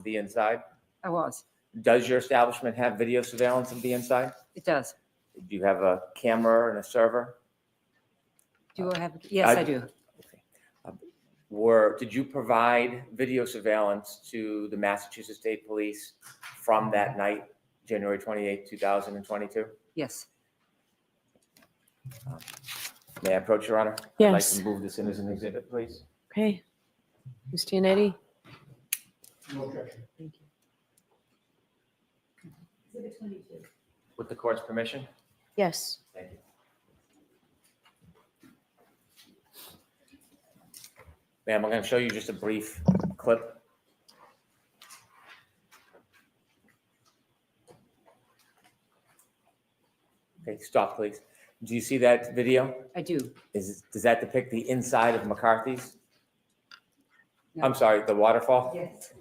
the inside? I was. Does your establishment have video surveillance of the inside? It does. Do you have a camera and a server? Do I have? Yes, I do. Did you provide video surveillance to the Massachusetts State Police from that night, January 28, 2022? Yes. May I approach, Your Honor? Yes. I'd like to move this in as an exhibit, please. Okay. Mr. Yannetti? No objection. Thank you. With the court's permission? Yes. Thank you. Ma'am, I'm going to show you just a brief clip. Okay, stop, please. Do you see that video? I do. Does that depict the inside of McCarthy's? No. I'm sorry, the waterfall? Yes.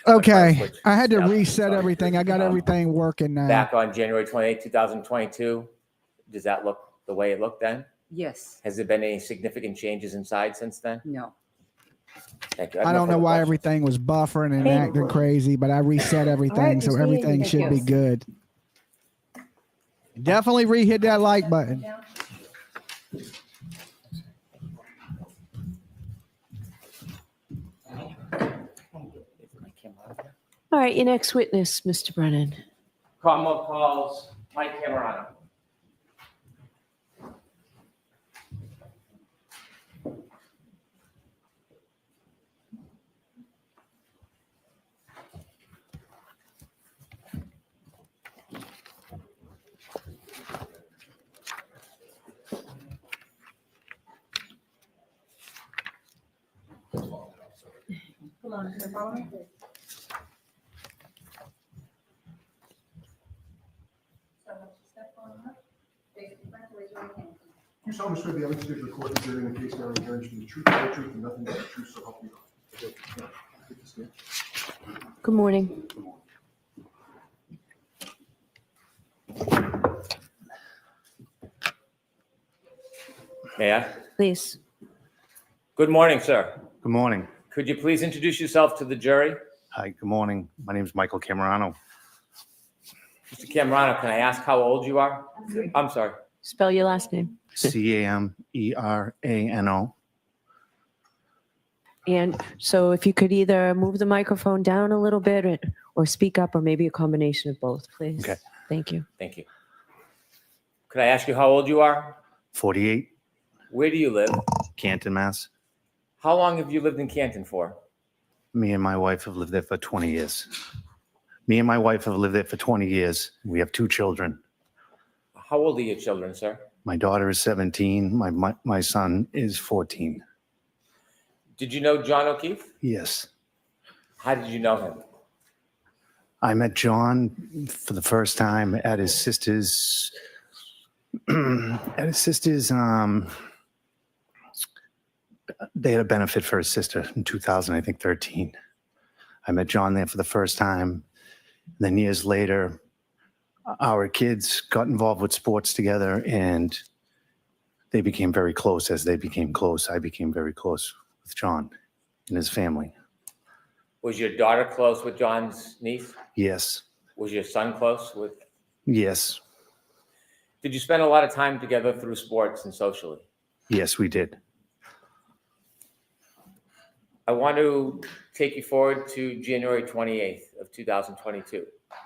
Okay, I had to Yeah, reset sorry. everything. I got everything working now. Back on January 28, 2022, does that look the way it looked then? Yes. Has there been any significant changes inside since then? No. Thank you. I have don't no know further why questions. everything was buffering and Hey. acting crazy, but I reset everything, so Mr. everything Yanni, should thank be you. good. Definitely re-hit that like button. All right, your next witness, Mr. Brennan. Commonwealth calls Mike Camerano. You solemnly swear the evidence given to the court is in the case now returns to the truth, the whole truth, and nothing but the truth, so help you God. Take this stand. Good morning. May I? Please. Good morning, sir. Good morning. Could you please introduce yourself to the jury? Hi, good morning. My name is Michael Camerano. Mr. Camerano, can I ask how old you are? I'm sorry. Spell your last name. Camerano. And so if you could either move the microphone down a little bit or speak up, or maybe a combination of both, please. Okay. Thank you. Thank you. Could I ask you how old you are? 48, Where do you live? Canton, Mass. How long have you lived in Canton for? Me and my wife have lived there for 20 years. We have 2 children. How old are your children, sir? My daughter is 17. My son is 14. Did you know John O'Keefe? Yes. How did you know him? I met John for the first time at his sister's they had a benefit for his sister in 2013. I met John there for the first time. Then years later, our kids got involved with sports together, and they became very close. As they became close, I became very close with John and his family. Was your daughter close with John's niece? Yes. Was your son close with? Yes. Did you spend a lot of time together through sports and socially? Yes, we did. I want to take you forward to January 28th of 2022.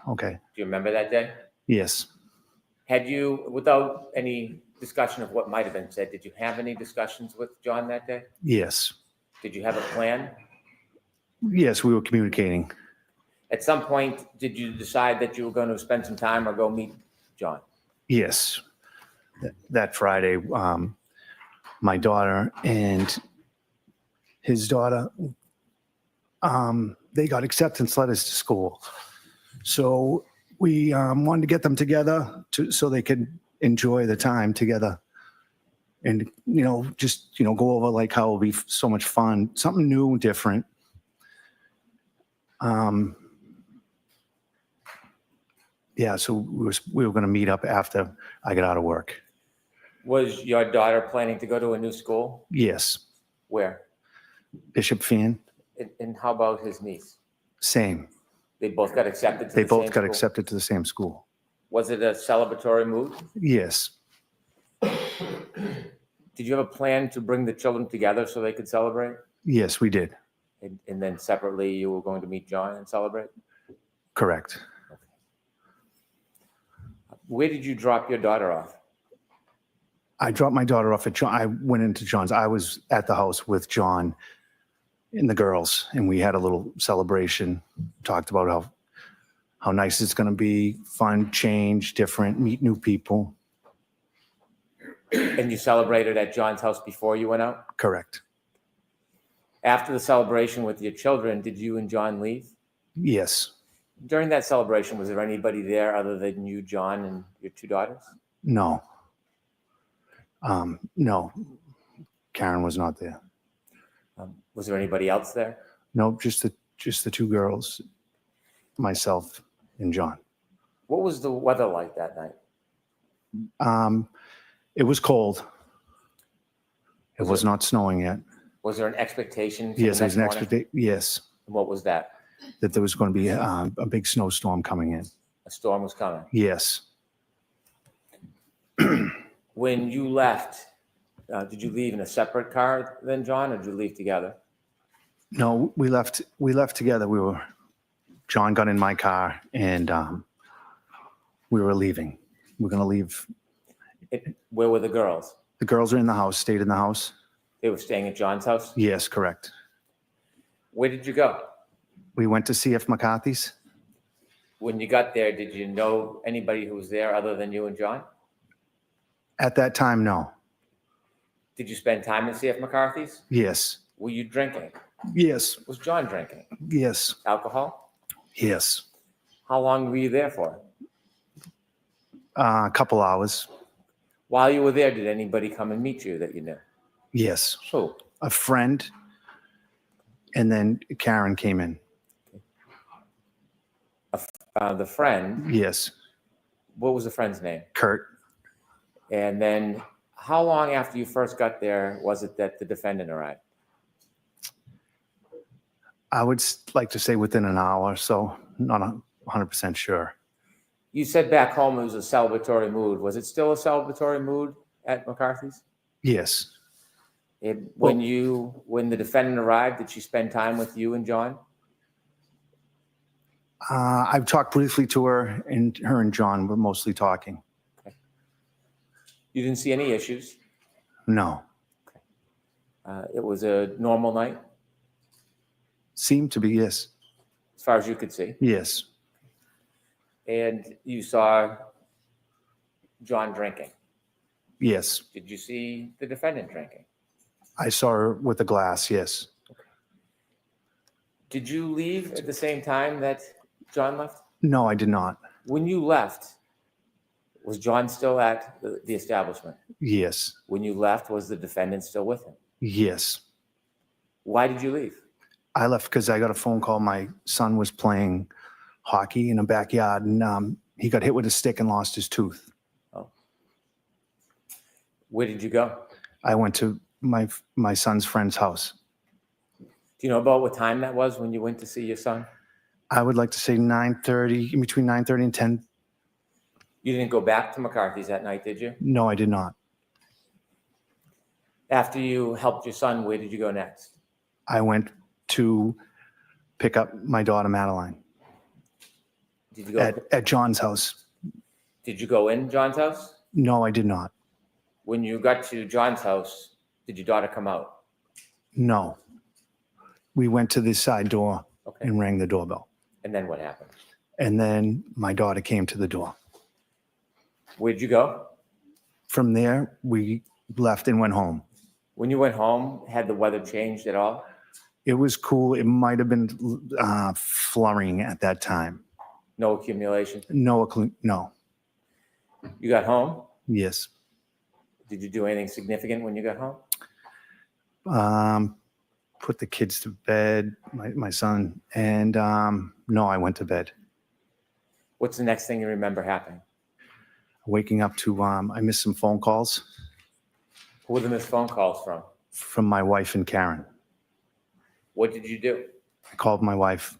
Okay. Do you remember that day? Yes. Had you, without any discussion of what might have been said, did you have any discussions with John that day? Yes. Did you have a plan? Yes, we were communicating. At some point, did you decide that you were going to spend some time or go meet John? Yes. That Friday, my daughter and his daughter, they got acceptance letters to school. So we wanted to get them together so they could enjoy the time together. And, just, go over like how it'll be so much fun, something new, different. Yeah, so we were going to meet up after I got out of work. Was your daughter planning to go to a new school? Yes. Where? Bishop Fan. And how about his niece? Same. They both got accepted to They the both same got school? accepted to the same school. Was it a celebratory mood? Yes. Did you have a plan to bring the children together so they could celebrate? Yes, we did. And then separately, you were going to meet John and celebrate? Correct. Where did you drop your daughter off? I dropped my daughter off at John. I went into John's. I was at the house with John and the girls, and we had a little celebration. Talked about how nice it's going to be, fun, change, different, meet new people. And you celebrated at John's house before you went out? Correct. After the celebration with your children, did you and John leave? Yes. During that celebration, was there anybody there other than you, John, and your two daughters? No. No. Karen was not there. Was there anybody else there? No, just the two girls, myself and John. What was the weather like that night? It was cold. It was not snowing yet. Was there an expectation? For Yes, the there's next an morning? expectation. Yes, What was that? that there was going to be a big snowstorm coming in. A storm was coming. Yes. When you left, did you leave in a separate car than John, or did you leave together? No, we left together. John got in my car and we were leaving. We're going to leave. Where were the girls? The girls are in the house, stayed in the house. They were staying at John's house? Yes, correct. Where did you go? We went to CF McCarthy's. When you got there, did you know anybody who was there other than you and John? At that time, no. Did you spend time at CF McCarthy's? Yes. Were you drinking? Yes. Was John drinking? Yes. Alcohol? Yes. How long were you there for? A couple hours. While you were there, did anybody come and meet you that you knew? Yes. Who? A friend. And then Karen came in. The friend. Yes. What was the friend's name? Kurt. And then how long after you first got there was it that the defendant arrived? I would like to say within an hour, so not 100% sure. You said back home it was a celebratory mood. Was it still a celebratory mood at McCarthy's? Yes. When the defendant arrived, did she spend time with you and John? I've talked briefly to her, and her and John were mostly talking. You didn't see any issues? No. It was a normal night, Seemed to be, yes. as far as you could see. Yes. And you saw John drinking. Yes. Did you see the defendant drinking? I saw her with a glass, yes. Did you leave at the same time that John left? No, I did not. When you left, was John still at the establishment? Yes. When you left, was the defendant still with him? Yes. Why did you leave? I left because I got a phone call. My son was playing hockey in a backyard, and he got hit with a stick and lost his tooth. Oh. Where did you go? I went to my son's friend's house. Do you know about what time that was when you went to see your son? I would like to say 9:30, between 9:30 and 10. You didn't go back to McCarthy's that night, did you? No, I did not. After you helped your son, where did you go next? I went to pick up my daughter, Madeline, Did you go? at John's house. Did you go in John's house? No, I did not. When you got to John's house, did your daughter come out? No. We went to the side door Okay. and rang the doorbell. And then what happened? And then my daughter came to the door. Where'd you go? From there, we left and went home. When you went home, had the weather changed at all? It was cool. It might have been flurrying at that time. No accumulation? No. You got home? Yes. Did you do anything significant when you got home? Put the kids to bed, my son, and no, I went to bed. What's the next thing you remember happening? Waking up to, I missed some phone calls Who were the missed phone calls from? from my wife and Karen. What did you do? I called my wife.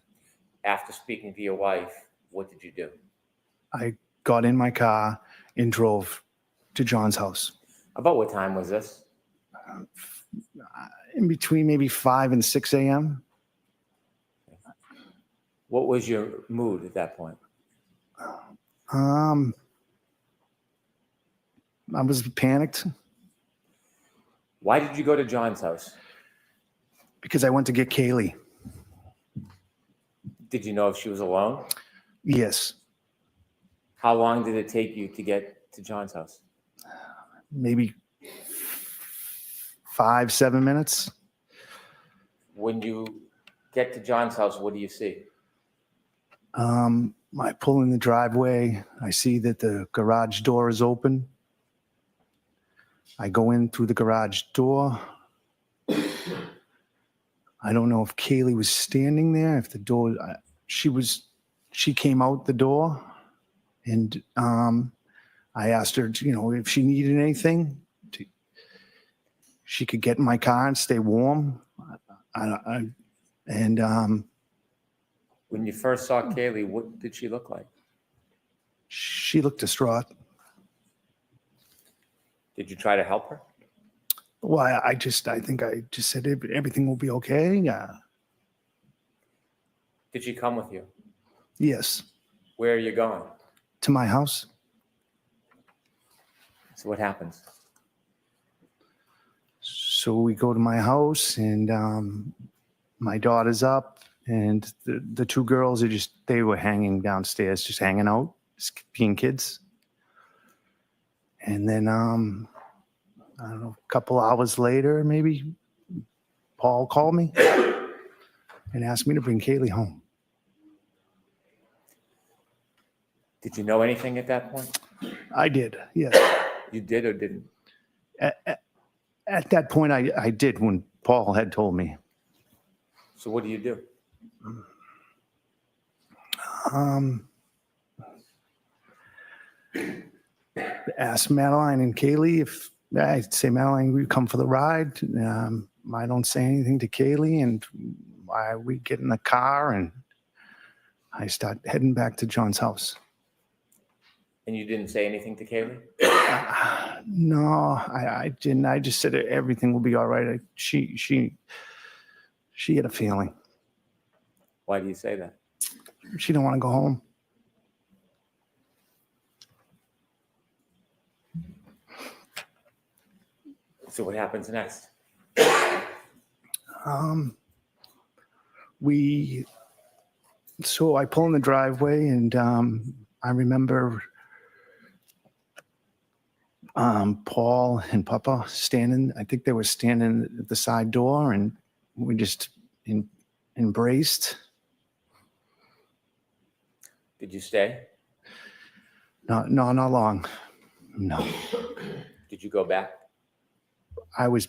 after speaking to your wife, what did you do? I got in my car and drove to John's house. About what time was this? In between maybe 5 and 6 a.m. What was your mood at that point? I was panicked Why did you go to John's house? because I went to get Kaylee. Did you know if she was alone? Yes, How long did it take you to get to John's house? maybe 5-7 minutes. When you get to John's house, what do you see? I pull in the driveway. I see that the garage door is open. I go in through the garage door. I don't know if Kaylee was standing there, if the door, she came out the door, and I asked her, if she needed anything, she could get in my car and stay warm. When you first saw Kaylee, what did she look like? She looked distraught. Did you try to help her? Well, I think I just said everything will be okay. Did she come with you? Yes, Where are you going? to my house. So what happens? So we go to my house, and my daughter's up, and the two girls they were hanging downstairs, just hanging out, just being kids. And then I don't know, a couple hours later, maybe Paul called me and asked me to bring Kaylee home. Did you know anything at that point? I did, yes. You did or didn't? At that point, I did when Paul had told me. So what do you do? Asked Madeline and Kaylee if I'd say, Madeline, we come for the ride. I don't say anything to Kaylee, and we get in the car, and I start heading back to John's house. And you didn't say anything to Kaylee? No, I didn't. I just said everything will be all right. She had a feeling. Why do you say that? She didn't want to go home. So what happens next? So I pull in the driveway, and I remember Paul and Papa standing. I think they were standing at the side door, and we just embraced. Did you stay? No, not long. No, Did you go back? I was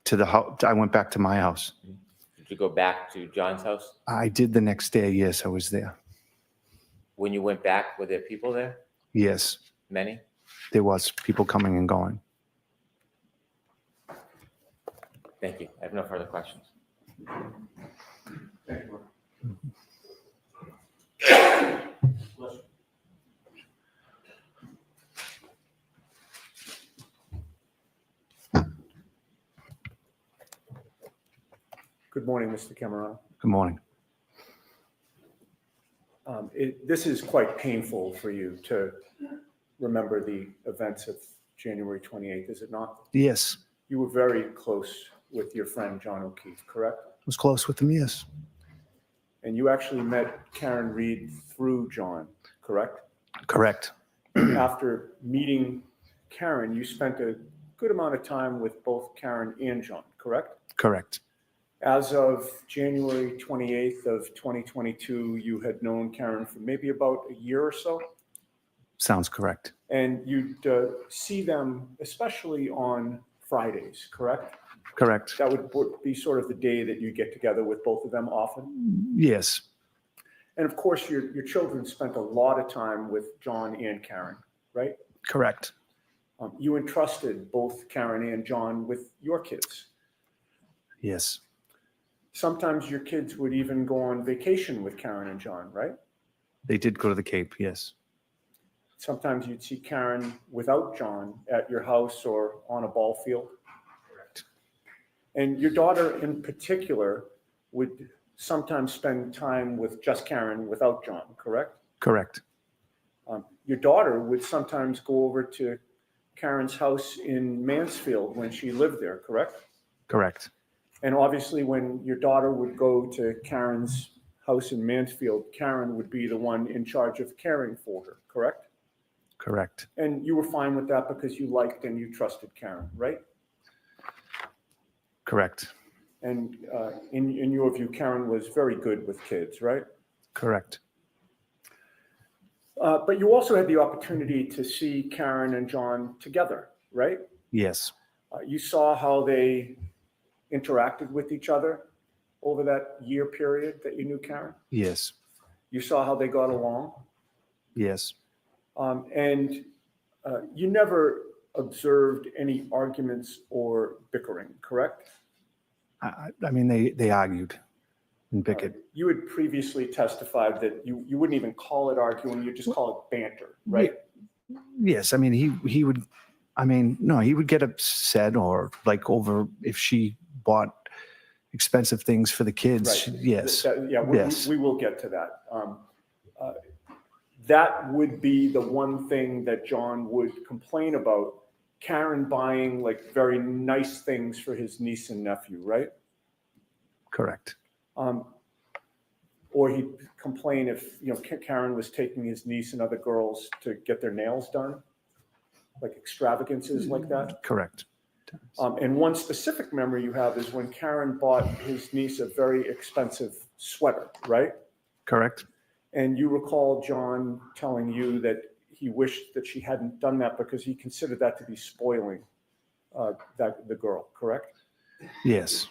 to the house. I went back to my house. Did you go back to John's house? I did the next day. Yes, I was there. When you went back, were there people there? Yes, Many? there was people coming and going. Thank you. I have no further questions. Thank you. Good morning, Mr. Camerano. Good morning. This is quite painful for you to remember the events of January 28th, is it not? Yes, You were very close with your friend John O'Keefe, correct? I was close with them. Yes, And you actually met Karen Reed through John, correct? correct. After meeting Karen, you spent a good amount of time with both Karen and John, correct? Correct. As of January 28th of 2022, you had known Karen for maybe about a year or so, Sounds correct. and you'd see them especially on Fridays, correct? Correct. That would be sort of the day that you get together with both of them often. Yes, And of course, your children spent a lot of time with John and Karen, right? correct. You entrusted both Karen and John with your kids. Yes. Sometimes your kids would even go on vacation with Karen and John, right? They did go to the Cape, yes. Sometimes you'd see Karen without John at your house or on a ball field. Correct. And your daughter in particular would sometimes spend time with just Karen without John, correct? Correct. Your daughter would sometimes go over to Karen's house in Mansfield when she lived there, correct? Correct. And obviously when your daughter would go to Karen's house in Mansfield, Karen would be the one in charge of caring for her, correct? Correct. And you were fine with that because you liked and you trusted Karen, right? Correct. And in your view, Karen was very good with kids, right? Correct. But you also had the opportunity to see Karen and John together, right? Yes. You saw how they interacted with each other over that year period that you knew Karen? Yes. You saw how they got along? Yes. And you never observed any arguments or bickering, correct? I mean, they argued and bickered. You had previously testified that you wouldn't even call it arguing, you just call it banter, right? Yes. I mean, he would, I mean, no, he would get upset or like over if she bought expensive things for the kids. Right. Yes. Yeah, Yes. we will get to that. That would be the one thing that John would complain about, Karen buying like very nice things for his niece and nephew, right? Correct. Or he'd complain if, Karen was taking his niece and other girls to get their nails done, like extravagances like that. Correct. And one specific memory you have is when Karen bought his niece a very expensive sweater, right? Correct. And you recall John telling you that he wished that she hadn't done that because he considered that to be spoiling the girl, correct? Yes.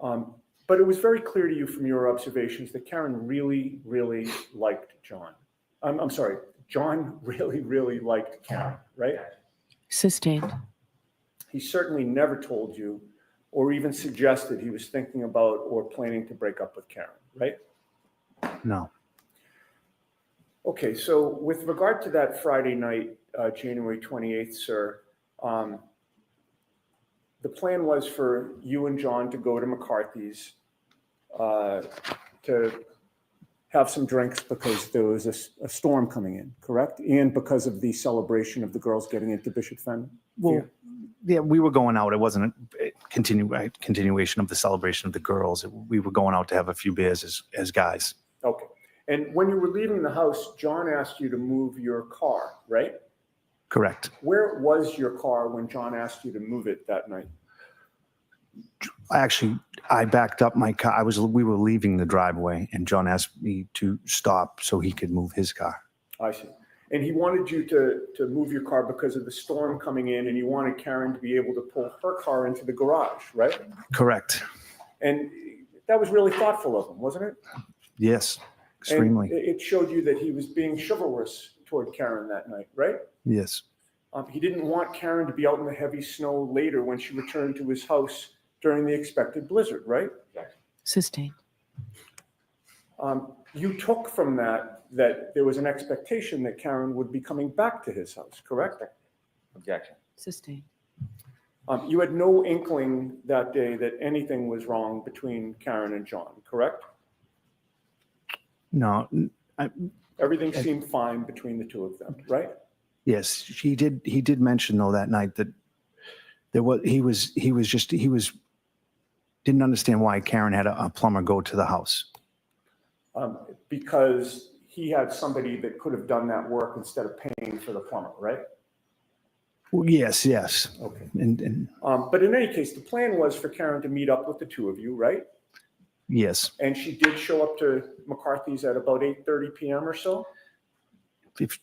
But it was very clear to you from your observations that Karen really, really liked John. I'm sorry, John really, really liked Karen, right? Sustained. He certainly never told you or even suggested he was thinking about or planning to break up with Karen, right? No. Okay, so with regard to that Friday night, January 28th, sir, the plan was for you and John to go to McCarthy's to have some drinks because there was a storm coming in, correct? And because of the celebration of the girls getting into Bishop Fen? Well, yeah, we were going out. It wasn't a continuation of the celebration of the girls. We were going out to have a few beers as guys. Okay. And when you were leaving the house, John asked you to move your car, right? Correct. Where was your car when John asked you to move it that night? Actually, I backed up my car. We were leaving the driveway, and John asked me to stop so he could move his car. I see. And he wanted you to move your car because of the storm coming in, and you wanted Karen to be able to pull her car into the garage, right? Correct. And that was really thoughtful of him, wasn't it? Yes, extremely. And it showed you that he was being chivalrous toward Karen that night, right? Yes. He didn't want Karen to be out in the heavy snow later when she returned to his house during the expected blizzard, right? Sustained. You took from that there was an expectation that Karen would be coming back to his house, correct? Objection. Sustained. You had no inkling that day that anything was wrong between Karen and John, correct? No. Everything seemed fine between the two of them, right? Yes, he did mention though that night that he didn't understand why Karen had a plumber go to the house. Because he had somebody that could have done that work instead of paying for the plumber, right? Well, yes. Okay. And But in any case, the plan was for Karen to meet up with the two of you, right? yes, And she did show up to McCarthy's at about 8:30 p.m. or so.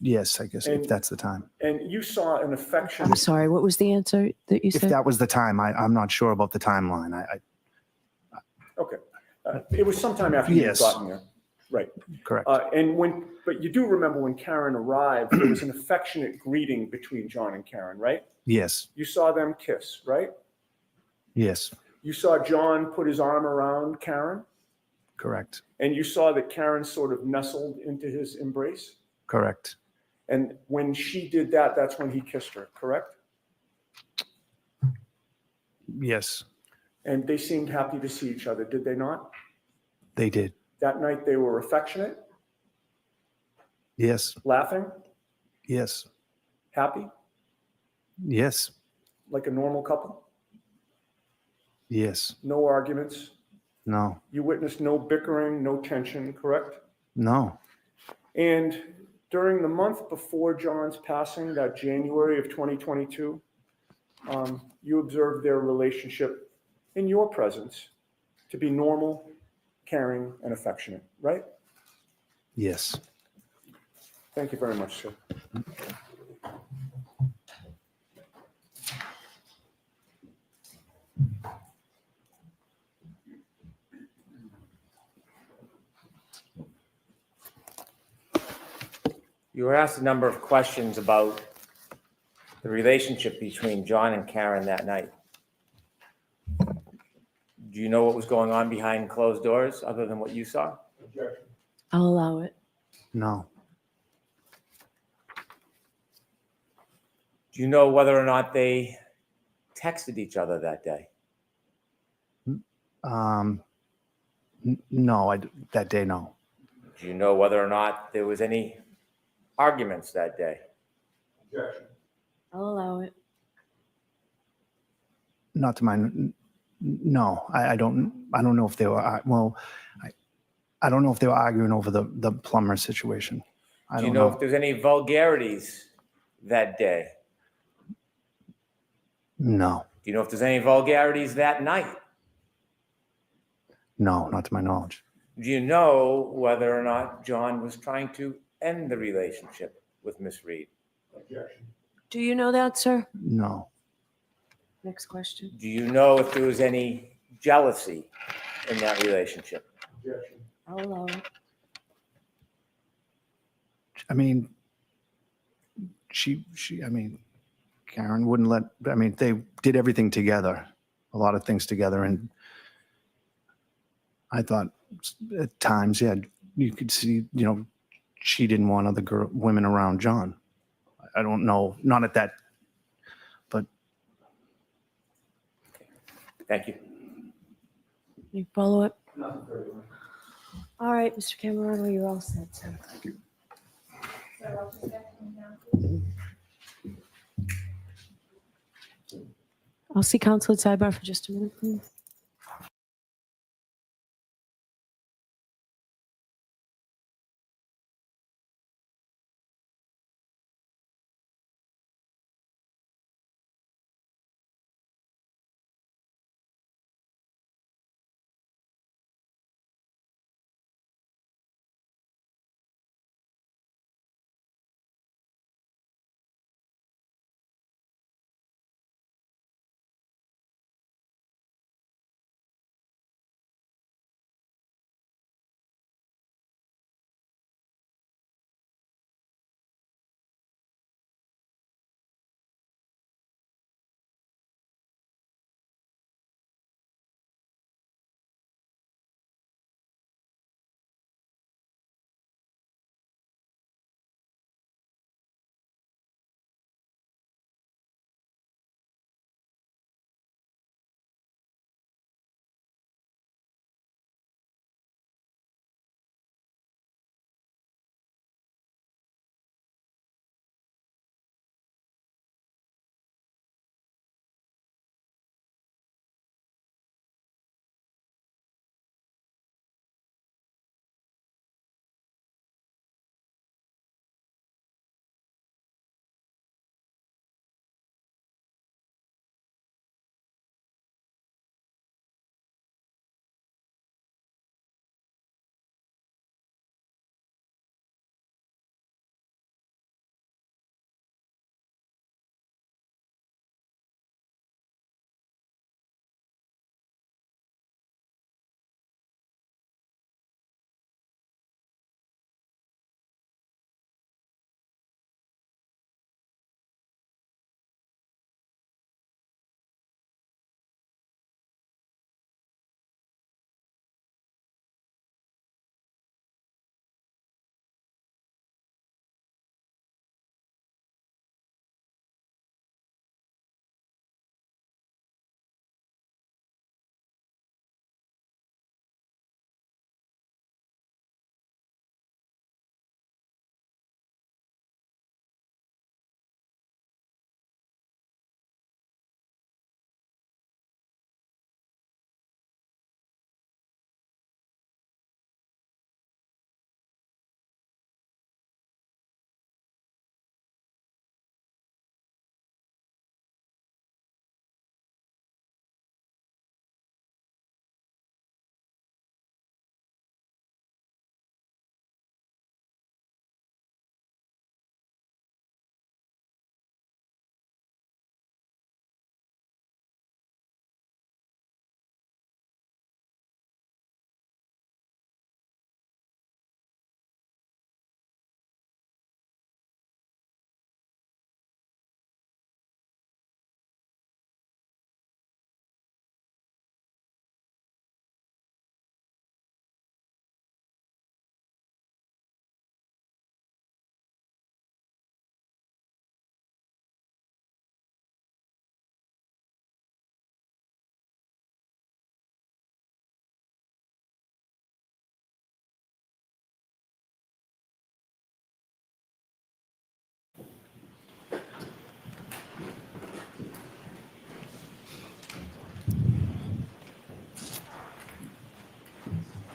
yes, I guess And- if that's the time. And you saw an affection. I'm sorry, what was the answer that you If said? that was the time, I'm not sure about the timeline. Okay. It was sometime after you'd Yes. gotten there. Right. Correct. But you do remember when Karen arrived, there was an affectionate greeting between John and Karen, right? Yes. You saw them kiss, right? Yes. You saw John put his arm around Karen, Correct. and you saw that Karen sort of nestled into his embrace. Correct. And when she did that, that's when he kissed her, correct? Yes, And they seemed happy to see each other, did they not? they did. That night they were affectionate, Yes. laughing, Yes. happy, Yes. like a normal couple. Yes. No arguments. No. You witnessed no bickering, no tension, correct? No. And during the month before John's passing, that January of 2022, you observed their relationship in your presence to be normal, caring, and affectionate, right? Yes. Thank you very much, sir. You were asked a number of questions about the relationship between John and Karen that night. Do you know what was going on behind closed doors other than what you saw? I'll allow it. No. Do you know whether or not they texted each other that day? No, that day, no. Do you know whether or not there was any arguments that day? I'll allow it. Not to my, no, I don't know if they were, well, I don't know if they were arguing over the plumber situation. I Do you don't know know. if there's any vulgarities that day? No, Do you know if there's any vulgarities that night? no, not to my knowledge. Do you know whether or not John was trying to end the relationship with Miss Reed? Do you know that, sir? No, Next question. Do you know if there was any jealousy in that relationship? I'll allow it. I mean, I mean, Karen wouldn't let, I mean, they did everything together, a lot of things together. And I thought at times, yeah, you could see, she didn't want other women around John. I don't know, not at that, but Thank you. You follow up? All right, Mr. Camerano, you're all set, sir. I'll see counsel at sidebar for just a minute, please.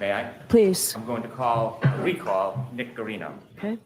May I? Please. I'm going to recall Nick Garino. Okay.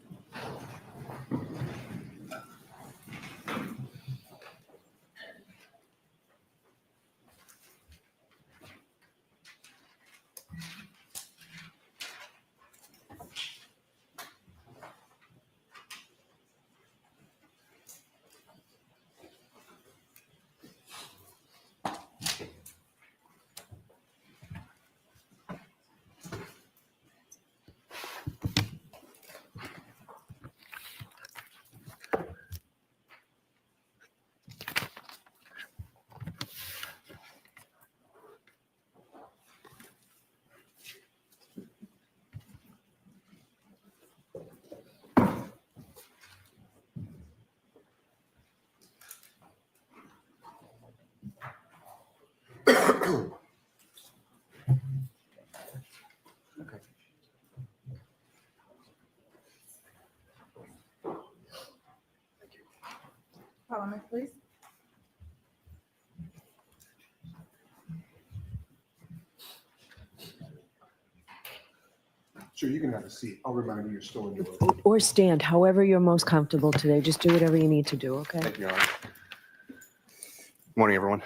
Parliament, please. Sure, you can have a seat. I'll remind you, you're still in your. Or stand, however you're most comfortable today. Just do whatever you need to do, okay? Thank you, Your Honor. Morning, everyone.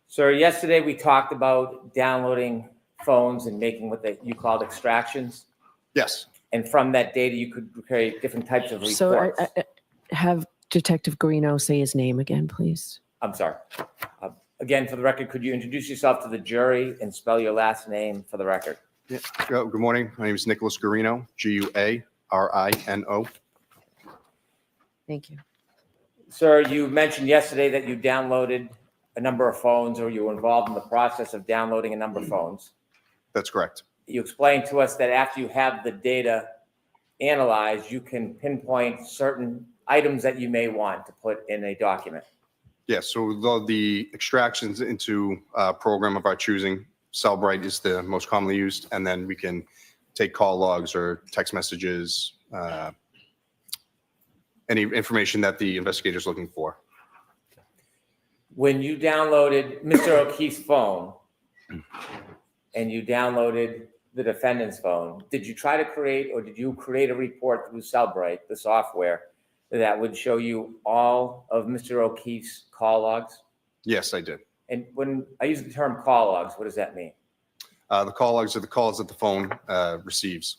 Sir, yesterday we talked about downloading phones and making what you called extractions. Yes, And from that data, you could create different types of reports. So have Detective Garino say his name again, please. I'm sorry. Again, for the record, could you introduce yourself to the jury and spell your last name for the record? yeah. Good morning. My name is Nicholas Garino, Guarino. Thank you. Sir, you mentioned yesterday that you downloaded a number of phones, or you were involved in the process of downloading a number of phones. That's correct. You explained to us that after you have the data analyzed, you can pinpoint certain items that you may want to put in a document. Yes, so with all the extractions into a program of our choosing, Cellbrite is the most commonly used, and then we can take call logs or text messages, any information that the investigator is looking for. When you downloaded Mr. O'Keefe's phone and you downloaded the defendant's phone, did you try to create, or did you create a report through Cellbrite, the software, that would show you all of Mr. O'Keefe's call logs? Yes, I did. And when I use the term call logs, what does that mean? The call logs are the calls that the phone receives.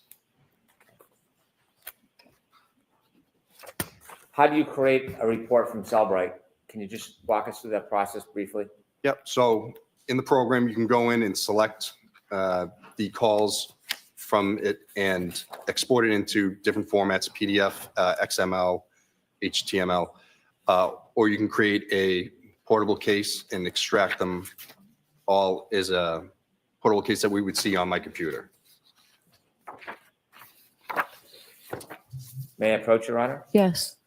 How do you create a report from Cellbrite? Can you just walk us through that process briefly? Yep, so in the program, you can go in and select the calls from it and export it into different formats, PDF, XML, HTML, or you can create a portable case and extract them all as a portable case that we would see on my computer. May I approach, Your Honor? Yes.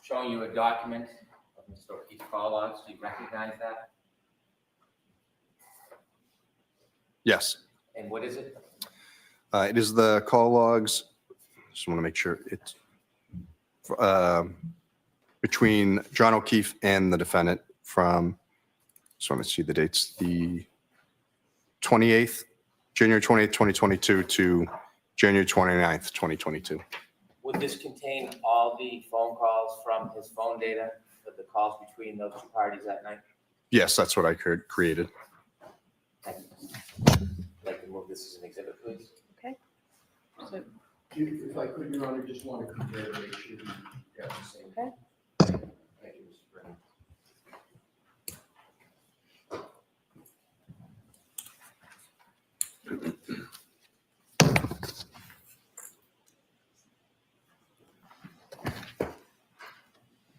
Showing you a document of Mr. O'Keefe's call logs. Do you recognize that? Yes, And what is it? it is the call logs. Just want to make sure it's between John O'Keefe and the defendant from, just want to see the dates, the 28th, January 28th, 2022 to January 29th, 2022. Would this contain all the phone calls from his phone data, the calls between those two parties that night? Yes, that's what I created. Thank you. I'd like to move this as an exhibit, please. Okay. So, If I could, Your Honor, just want to compare to make sure we got the same. Okay. Thank you, Mr. Brennan.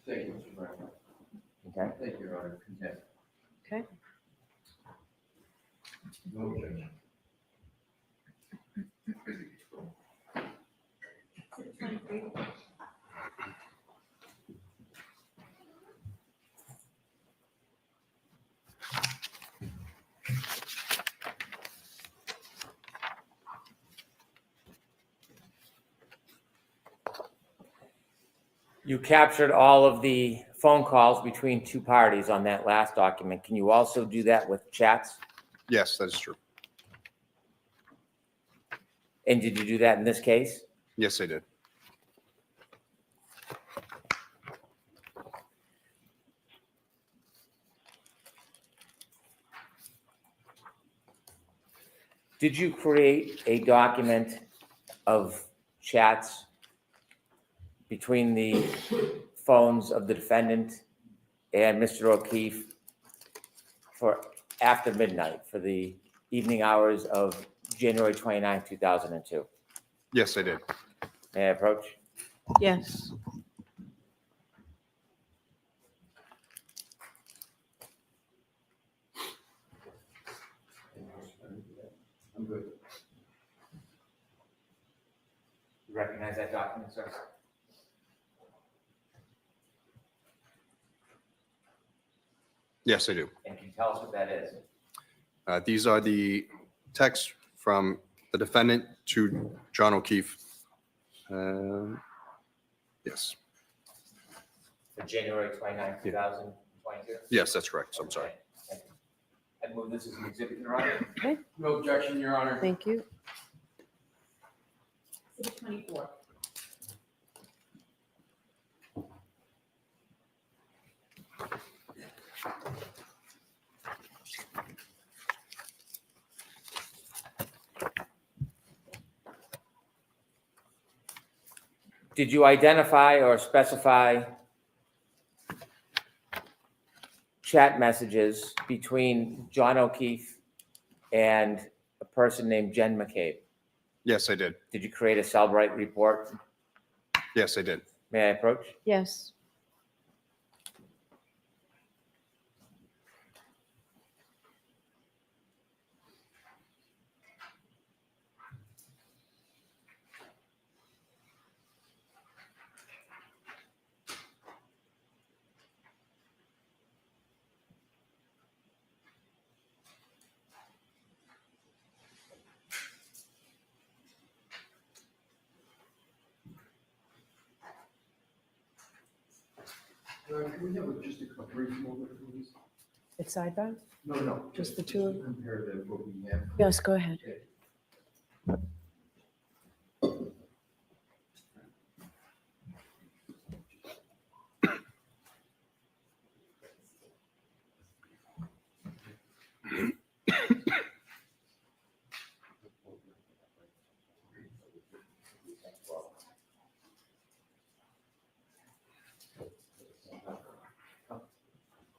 Thank you, Mr. Brown. Okay. Thank you, Your Honor. Consent. okay. No objection. You captured all of the phone calls between two parties on that last document. Can you also do that with chats? Yes, that is true. And did you do that in this case? Yes, I did. Did you create a document of chats between the phones of the defendant and Mr. O'Keefe for after midnight, for the evening hours of January 29, 2002? Yes, I did. May I approach? Yes. I'm good. You recognize that document, sir? Yes, I do. And can you tell us what that is? These are the texts from the defendant to John O'Keefe. Yes, For January 29, 2022? yes, that's correct. So I'm sorry. Okay. I'd move this as an exhibit, Your Honor. Okay, No objection, Your Honor. thank you. Exhibit 24. Did you identify or specify chat messages between John O'Keefe and a person named Jen McCabe? Yes, I did. Did you create a Cellbrite report? Yes, I did. May I approach? Yes. Can we have just a brief moment, please? It's sidebar? No. Just the two of- Compare what we have. Yes, go ahead.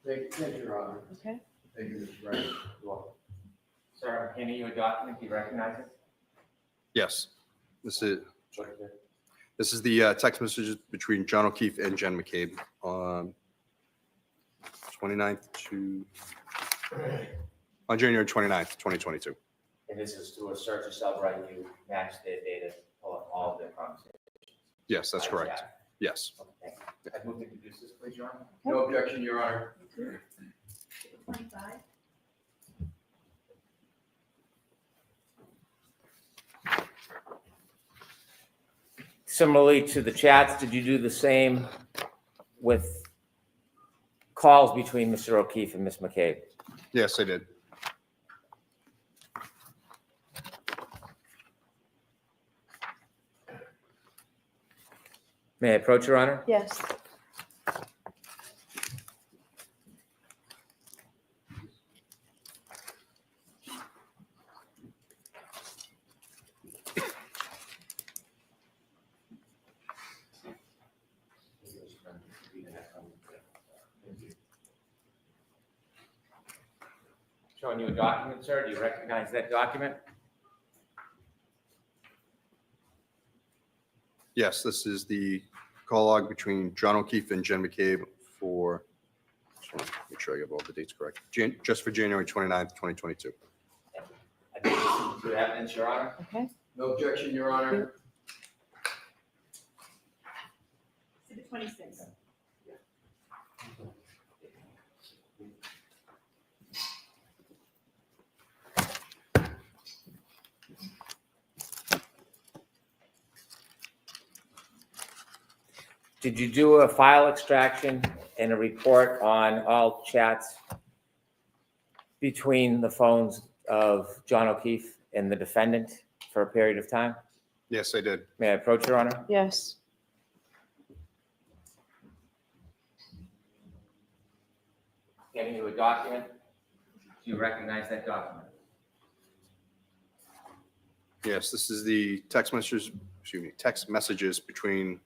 Thank you, Your Honor. Okay. Thank you, Mr. Wright. Sir, I'm handing you a document. Do you recognize it? Yes, this is the text messages between John O'Keefe and Jen McCabe on January 29th, 2022. And this is through a search of Cellbrite. You match their data, pull up all of their conversations. Yes, that's by correct. chat. Yes. Okay, thank you. I'd move to introduce this, please, Your Honor. No objection, Your Honor. Exhibit 25. Similarly to the chats, did you do the same with calls between Mr. O'Keefe and Ms. McCabe? Yes, I did. May I approach, Your Honor? Yes. Showing you a document, sir. Do you recognize that document? Yes, this is the call log between John O'Keefe and Jen McCabe for, just want to make sure I get all the dates correct, just for January 29th, 2022. I think this is good evidence, Your Honor. Okay. No objection, Your Honor. Exhibit 26. Did you do a file extraction and a report on all chats between the phones of John O'Keefe and the defendant for a period of time? Yes, I did. May I approach, Your Honor? Yes. Getting you a document. Do you recognize that document? Yes, this is the text messages between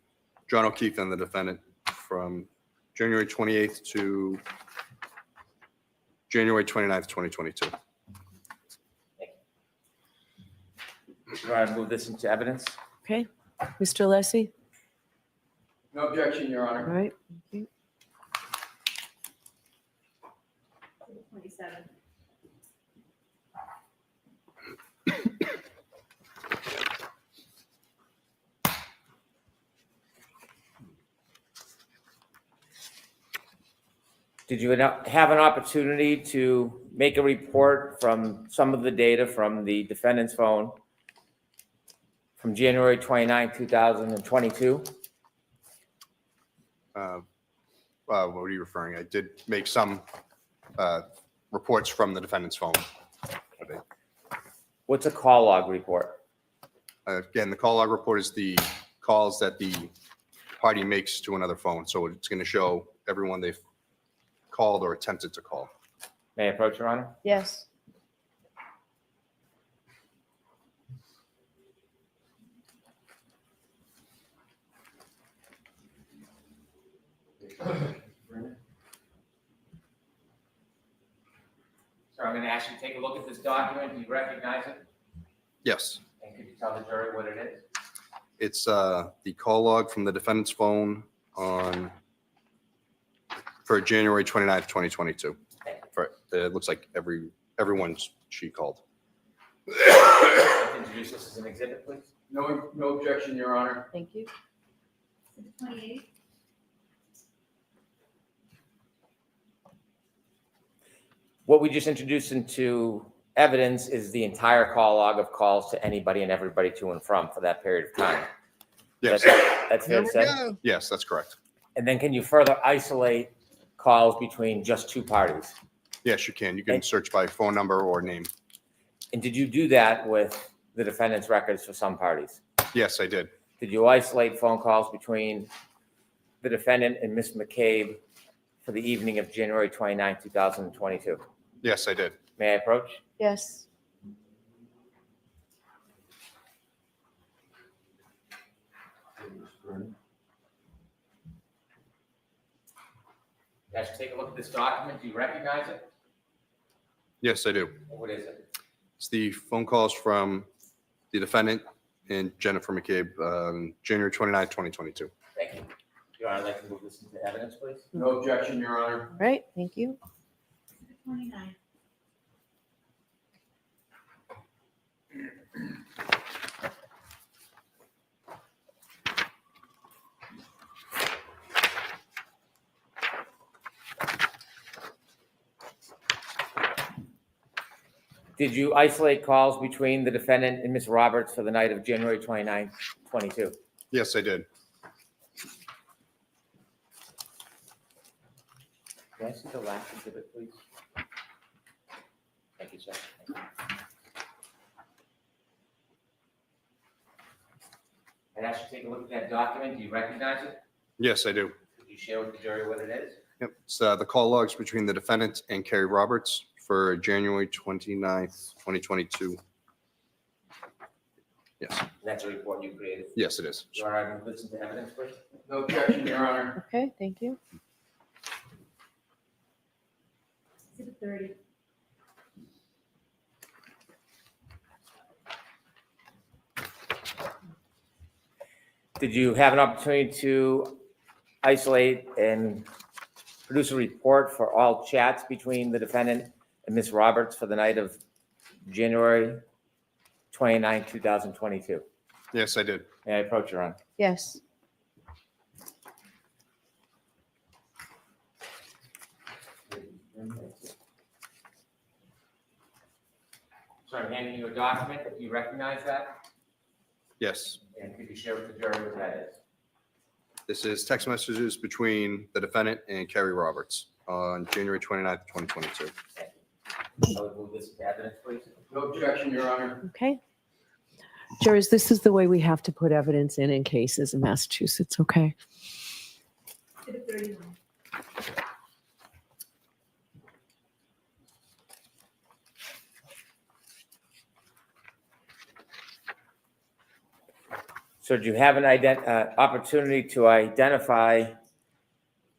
John O'Keefe and the defendant from January 28th to January 29th, 2022. Your Honor, move this into evidence. Okay. Mr. Alessi? No objection, Your All Honor. right. Thank you. Exhibit 27. Did you have an opportunity to make a report from some of the data from the defendant's phone from January 29, 2022? What are you referring? I did make some reports from the defendant's phone. What's a call log report? Again, the call log report is the calls that the party makes to another phone. So it's going to show everyone they've called or attempted to call. May I approach, Your Honor? Yes. Sir, I'm going to ask you to take a look at this document. Do you recognize it? Yes, And could you tell the jury what it is? it's the call log from the defendant's phone for January 29th, 2022. It looks like everyone she called. Introduce this as an exhibit, please. No objection, Your Honor. Thank you. Exhibit 28. What we just introduced into evidence is the entire call log of calls to anybody and everybody to and from for that period of time. Yes, That's fair to say? yes, that's correct. And then can you further isolate calls between just two parties? Yes, you can. You can search by phone number or name. And did you do that with the defendant's records for some parties? Yes, I did. Did you isolate phone calls between the defendant and Ms. McCabe for the evening of January 29, 2022? Yes, I did. May I approach? Yes. Guys, take a look at this document. Do you recognize it? Yes, I do. What is it? It's the phone calls from the defendant and Jennifer McCabe, January 29th, 2022. Thank you. Your Honor, I'd like to move this into evidence, please. No objection, Your Honor. All right. Thank you. Exhibit 29. Did you isolate calls between the defendant and Ms. Roberts for the night of January 29, 22? Yes, I did. Can I see the last exhibit, please? Thank you, sir. I'd ask you to take a look at that document. Do you recognize it? Yes, I do. Could you share with the jury what it is? Yep. It's the call logs between the defendant and Carrie Roberts for January 29th, 2022. Yes, And that's a report you created. yes, it is. Your Honor, I move this into evidence, please. No objection, Your Honor. Okay. Thank you. Exhibit 30. Did you have an opportunity to isolate and produce a report for all chats between the defendant and Ms. Roberts for the night of January 29, 2022? Yes, I did. May I approach, Your Honor? Yes. So I'm handing you a document. Do you recognize that? Yes. And could you share with the jury what that is? This is text messages between the defendant and Kerry Roberts on January 29th, 2022. I would move this to evidence, please. No objection, Your Honor. Okay. Jurors, this is the way we have to put evidence in cases in Massachusetts, okay? Exhibit 31. So do you have an opportunity to identify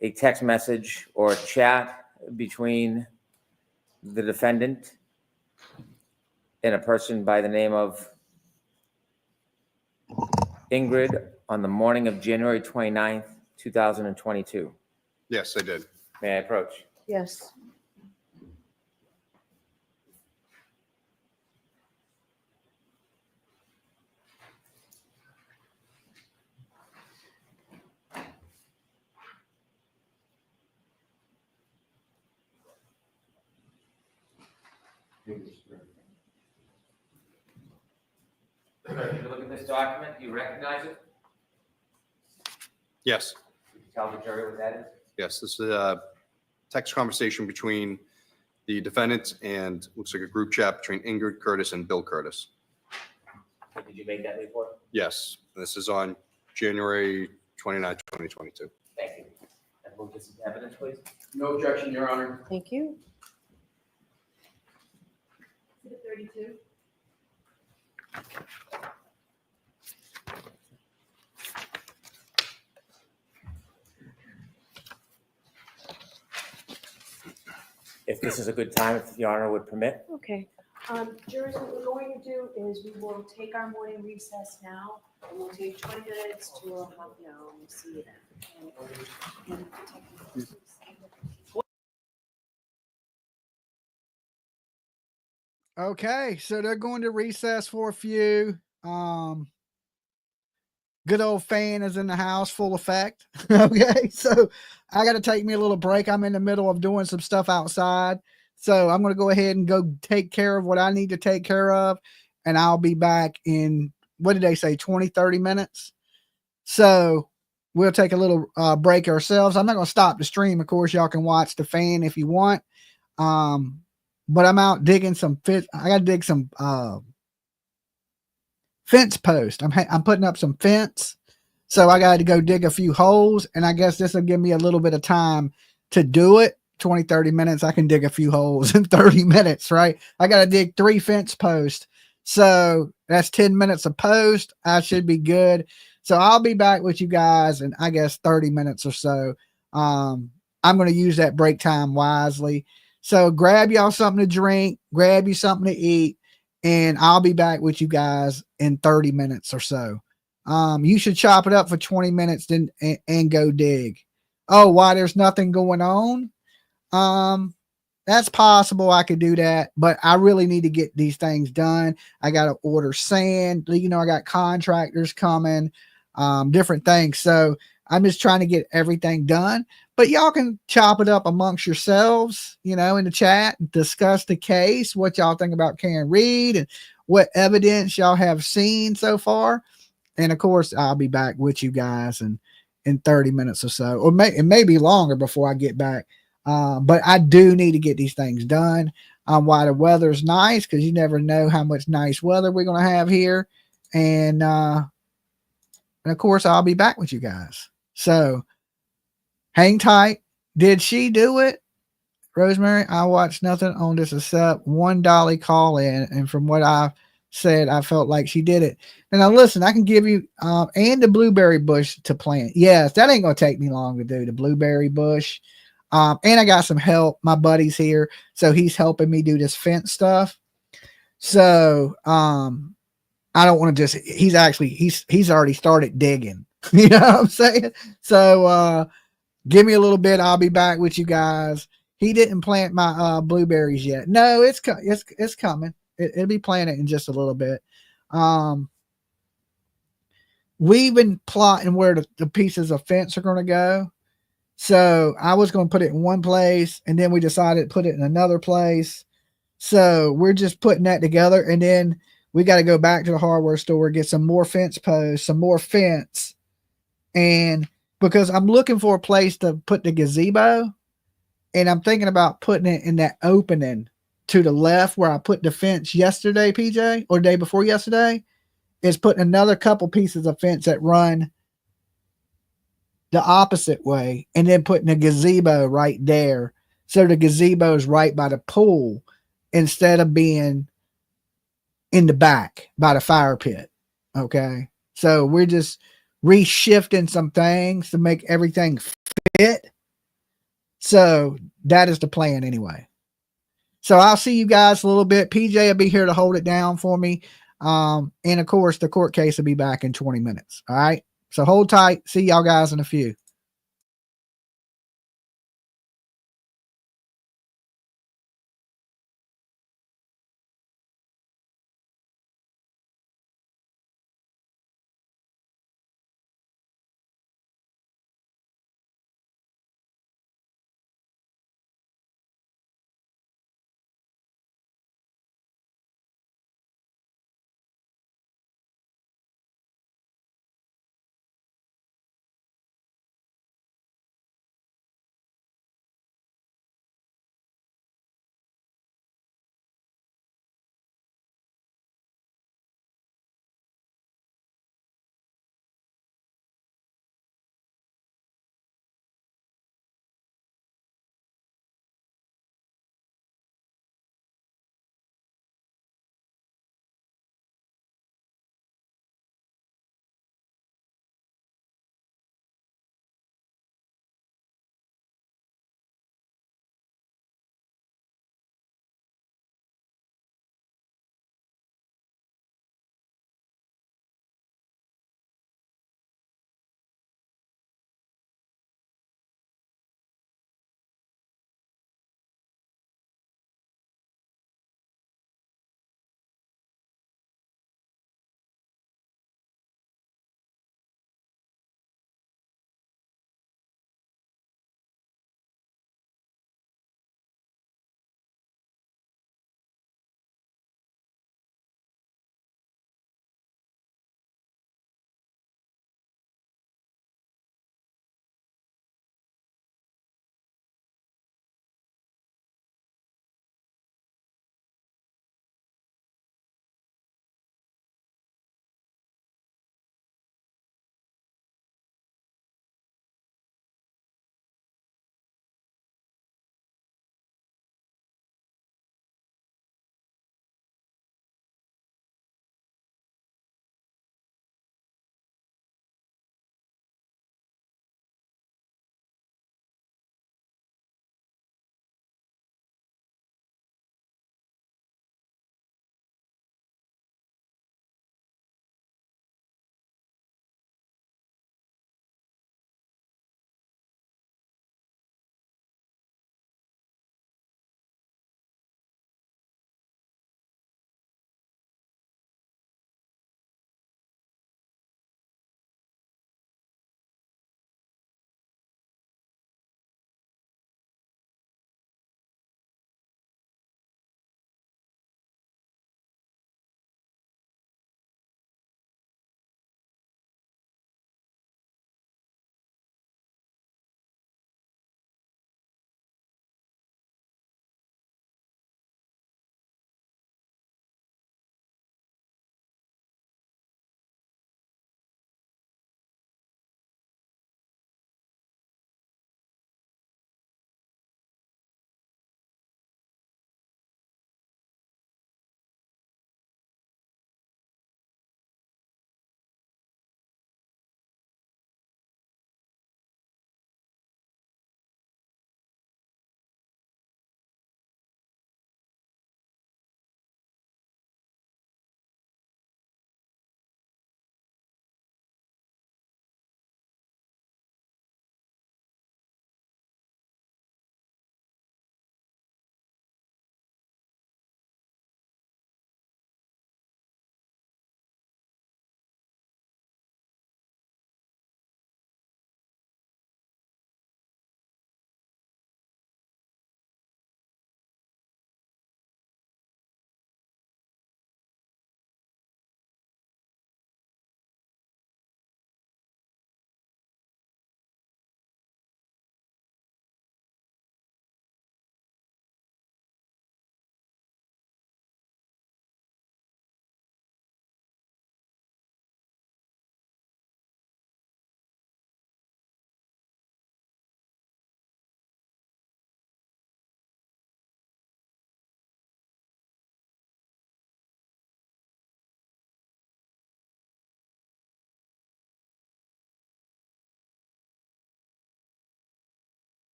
a text message or a chat between the defendant and a person by the name of Ingrid on the morning of January 29th, 2022? Yes, I did. May I approach? Yes. If you look at this document, do you recognize it? Yes, Could you tell the jury what that is? yes, this is a text conversation between the defendant and looks like a group chat between Ingrid Curtis and Bill Curtis. Did you make that report? Yes, this is on January 29th, 2022. Thank you. And move this into evidence, please. No objection, Your Honor. Thank you. Exhibit 32. If this is a good time, if Your Honor would permit. Okay. Jurors, what we're going to do is we will take our morning recess now, and we'll take 20 minutes to a half an hour. We'll see you then. Okay, so they're going to recess for a few. Good old fan is in the house, full effect. Okay, so I got to take me a little break. I'm in the middle of doing some stuff outside. So I'm going to go ahead and go take care of what I need to take care of. And I'll be back in, what did they say, 20, 30 minutes? So we'll take a little break ourselves. I'm not going to stop the stream. Of course, y'all can watch the fan if you want. But I'm out digging some I got to dig some fence post. I'm putting up some fence. So I got to go dig a few holes. And I guess this will give me a little bit of time to do it. 20, 30 minutes. I can dig a few holes in 30 minutes, right? I got to dig 3 fence posts. So that's 10 minutes a post. I should be good. So I'll be back with you guys in, I guess, 30 minutes or so. I'm going to use that break time wisely. So grab y'all something to drink, grab you something to eat, and I'll be back with you guys in 30 minutes or so. You should chop it up for 20 minutes then and go dig. Oh, why there's nothing going on? That's possible. I could do that, but I really need to get these things done. I got to order sand. You know, I got contractors coming, different things. So I'm just trying to get everything done, but y'all can chop it up amongst yourselves, you know, in the chat, discuss the case, what y'all think about Karen Reed and what evidence y'all have seen so far. And of course, I'll be back with you guys in 30 minutes or so, or it may be longer before I get back. But I do need to get these things done while the weather's nice, because you never know how much nice weather we're going to have here. And of course, I'll be back with you guys. So hang tight. Did she do it? Rosemary, I watched nothing on this except one dolly call in. And from what I said, I felt like she did it. And now listen, I can give you, and the blueberry bush to plant. Yes, that ain't going to take me long to do the blueberry bush. And I got some help. My buddy's here, so he's helping me do this fence stuff. So, I don't want to just, he's already started digging, you know what I'm saying? So, give me a little bit. I'll be back with you guys. He didn't plant my, blueberries yet. No, it's coming. It'll be planted in just a little bit. We've been plotting where the pieces of fence are going to go. So I was going to put it in one place, and then we decided to put it in another place. So we're just putting that together, and then we got to go back to the hardware store, get some more fence posts, some more fence, and because I'm looking for a place to put the gazebo, and I'm thinking about putting it in that opening to the left where I put the fence yesterday, PJ, or day before yesterday, is putting another couple pieces of fence that run the opposite way, and then putting a gazebo right there. So the gazebo is right by the pool instead of being in the back by the fire pit. Okay. So we're just reshifting some things to make everything fit. So that is the plan anyway. So I'll see you guys a little bit. PJ will be here to hold it down for me. And of course, the court case will be back in 20 minutes. All right. So hold tight. See y'all guys in a few.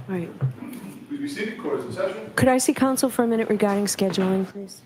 All right. Please be seated, court is in session. Could I see counsel for a minute regarding scheduling, please?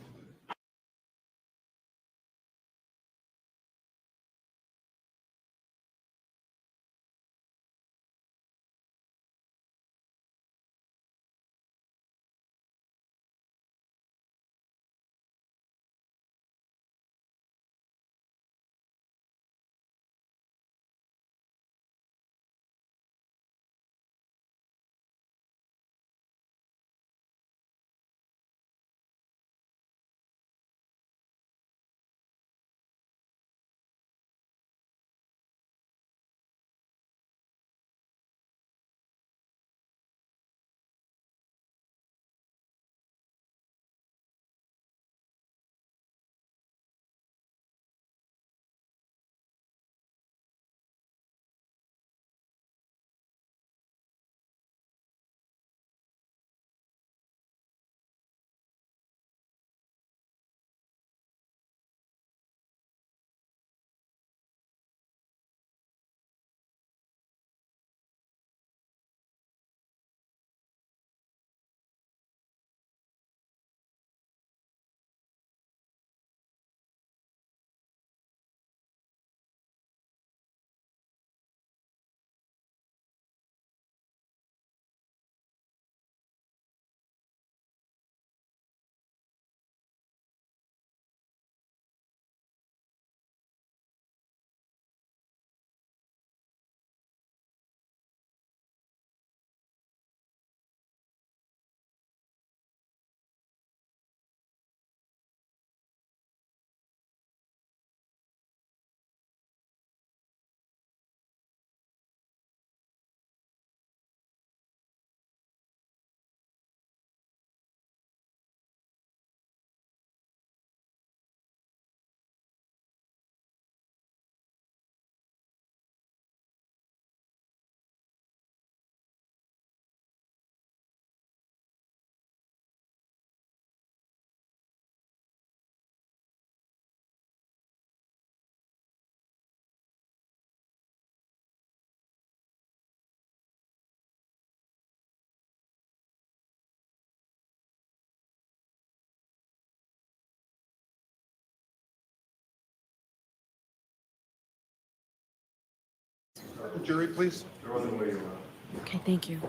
Jury, please. They're on their way around. Okay, thank you.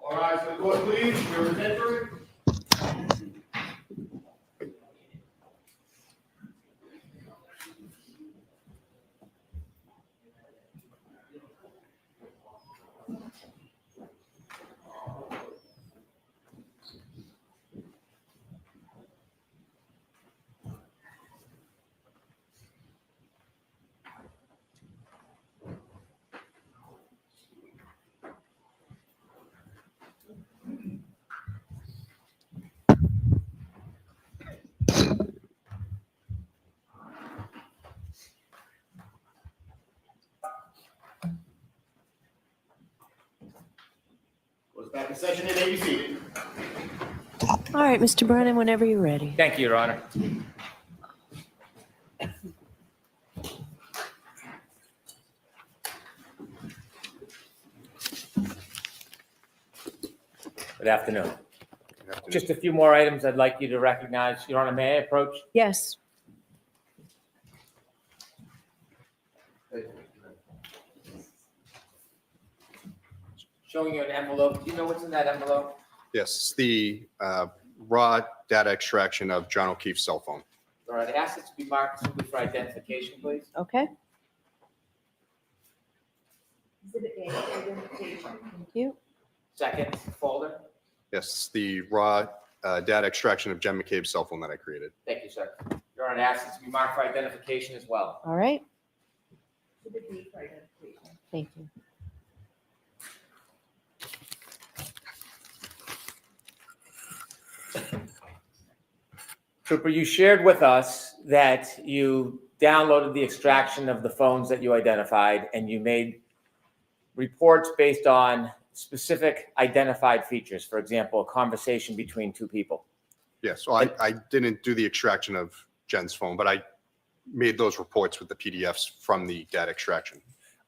All right, so the court, please, your attention. Court's back in session, and may be seated. All right, Mr. Brennan, whenever you're ready. Thank you, Your Honor. Good afternoon. Just a few more items I'd like you to recognize. Your Honor, may I approach? Yes. Showing you an envelope. Do you know what's in that envelope? Yes, the raw data extraction of John O'Keefe's cell phone. All right, ask it to be marked simply for identification, please. Okay, Exhibit A, identification. thank you. Second folder. Yes, the raw data extraction of Jen McCabe's cell phone that I created. Thank you, sir. Your Honor, ask it to be marked for identification as well. All right, Exhibit B for identification. thank you. Trooper, you shared with us that you downloaded the extraction of the phones that you identified, and you made reports based on specific identified features. For example, a conversation between two people. Yes, so I didn't do the extraction of Jen's phone, but I made those reports with the PDFs from the data extraction.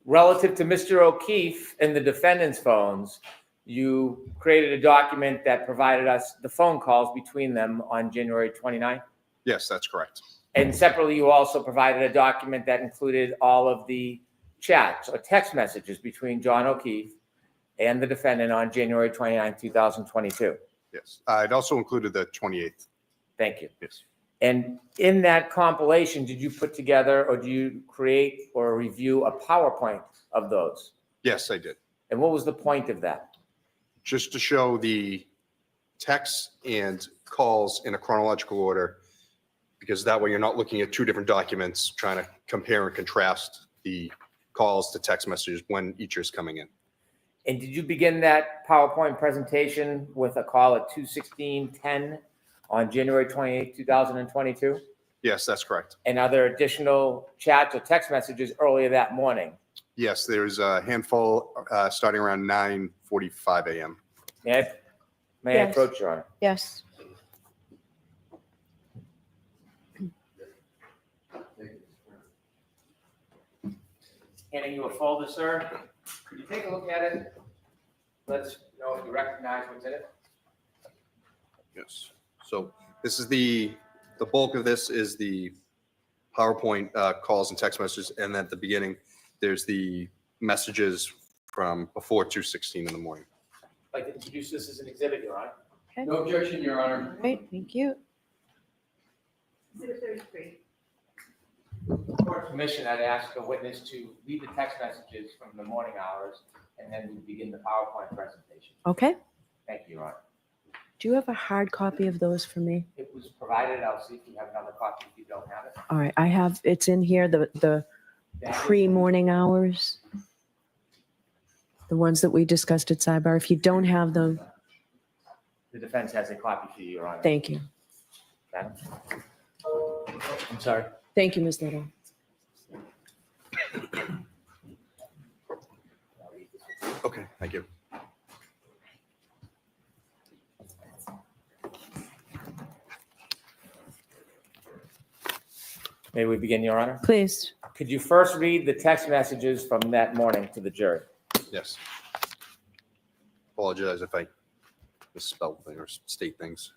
Relative to Mr. O'Keefe and the defendant's phones, you created a document that provided us the phone calls between them on January 29th. Yes, that's correct. And separately, you also provided a document that included all of the chats or text messages between John O'Keefe and the defendant on January 29th, 2022. Yes, it also included the 28th. Thank you. Yes. And in that compilation, did you put together or do you create or review a PowerPoint of those? Yes, I did. And what was the point of that? Just to show the texts and calls in a chronological order, because that way you're not looking at two different documents, trying to compare and contrast the calls to text messages when each is coming in. And did you begin that PowerPoint presentation with a call at 2:16:10 on January 28, 2022? Yes, that's correct. And are there additional chats or text messages earlier that morning? Yes, there's a handful starting around 9:45 a.m. May I Yes. approach, Your Honor? Yes. Handing you a folder, sir. Could you take a look at it? Let us know if you recognize what's in it. Yes. So this is the bulk of this is the PowerPoint calls and text messages, and then at the beginning, there's the messages from before 2:16 in the morning. I'd like to introduce this as an exhibit, Your Honor. No objection, Your Honor. Great, thank you. Exhibit 33. With court permission, I'd ask a witness to read the text messages from the morning hours, and then we begin the PowerPoint presentation. Okay. Thank you, Your Honor. Do you have a hard copy of those for me? It was provided. I'll see if you have another copy if you don't have it. All right, I have, it's in here, the pre-morning hours. The ones that we discussed at sidebar. If you don't have them, The defense has a copy for you, Your Honor. thank you. Madam? I'm sorry. Thank you, Ms. Little. Okay, thank you. May we begin, Your Honor? Please. Could you first read the text messages from that morning to the jury? Yes. Apologize if I misspell things or state things.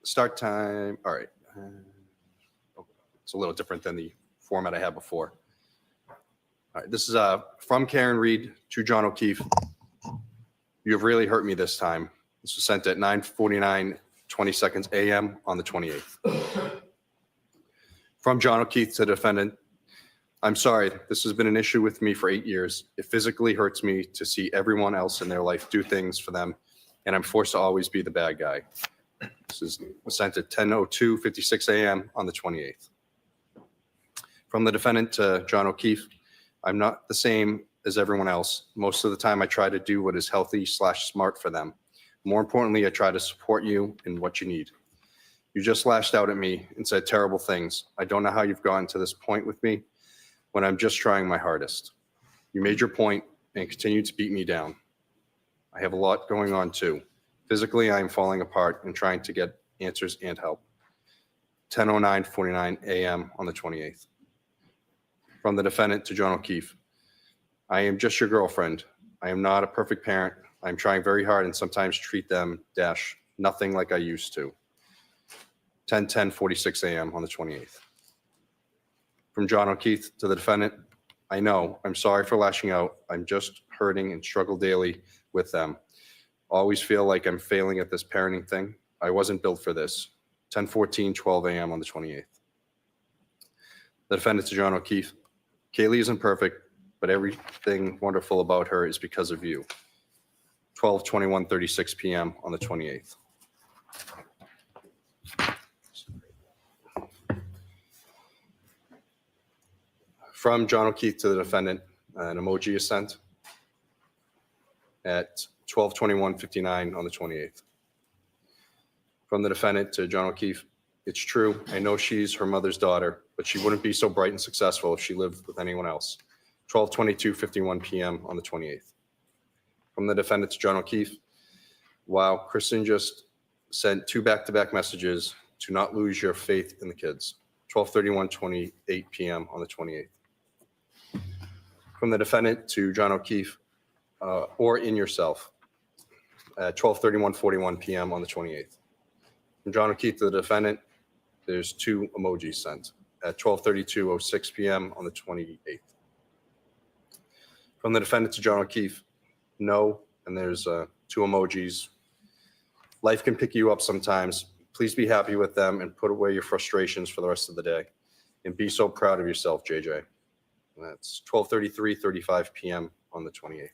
Start time, all right. It's a little different than the format I had before. All right, this is from Karen Reed to John O'Keefe. You have really hurt me this time. This was sent at 9:49:20 a.m. on the 28th. From John O'Keefe to the defendant. I'm sorry, this has been an issue with me for 8 years. It physically hurts me to see everyone else in their life do things for them, and I'm forced to always be the bad guy. This is sent at 10:02:56 a.m. on the 28th. From the defendant to John O'Keefe, I'm not the same as everyone else. Most of the time I try to do what is healthy/smart for them. More importantly, I try to support you in what you need. You just lashed out at me and said terrible things. I don't know how you've gotten to this point with me when I'm just trying my hardest. You made your point and continue to beat me down. I have a lot going on too. Physically, I am falling apart and trying to get answers and help. 10:09:49 a.m. on the 28th. From the defendant to John O'Keefe. I am just your girlfriend. I am not a perfect parent. I'm trying very hard and sometimes treat them nothing like I used to. 10:46 a.m. on the 28th. From John O'Keefe to the defendant. I know, I'm sorry for lashing out. I'm just hurting and struggle daily with them. Always feel like I'm failing at this parenting thing. I wasn't built for this. 10:12 a.m. on the 28th. The defendant to John O'Keefe. Kaylee isn't perfect, but everything wonderful about her is because of you. 12:21:36 p.m. on the 28th. From John O'Keefe to the defendant, an emoji is sent at 12:21:59 on the 28th. From the defendant to John O'Keefe, It's true. I know she's her mother's daughter, but she wouldn't be so bright and successful if she lived with anyone else. 12/22:51 p.m. on the 28th. From the defendant to John O'Keefe. Wow, Kristen just sent 2 back-to-back messages to not lose your faith in the kids. 12/31:28 p.m. on the 28th. From the defendant to John O'Keefe, or in yourself, at 12/31:41 p.m. on the 28th. From John O'Keefe to the defendant, there's 2 emojis sent at 12:32:06 p.m. on the 28th. From the defendant to John O'Keefe, no, and there's 2 emojis. Life can pick you up sometimes. Please be happy with them and put away your frustrations for the rest of the day. And be so proud of yourself, JJ. And that's 12:33:35 p.m. on the 28th.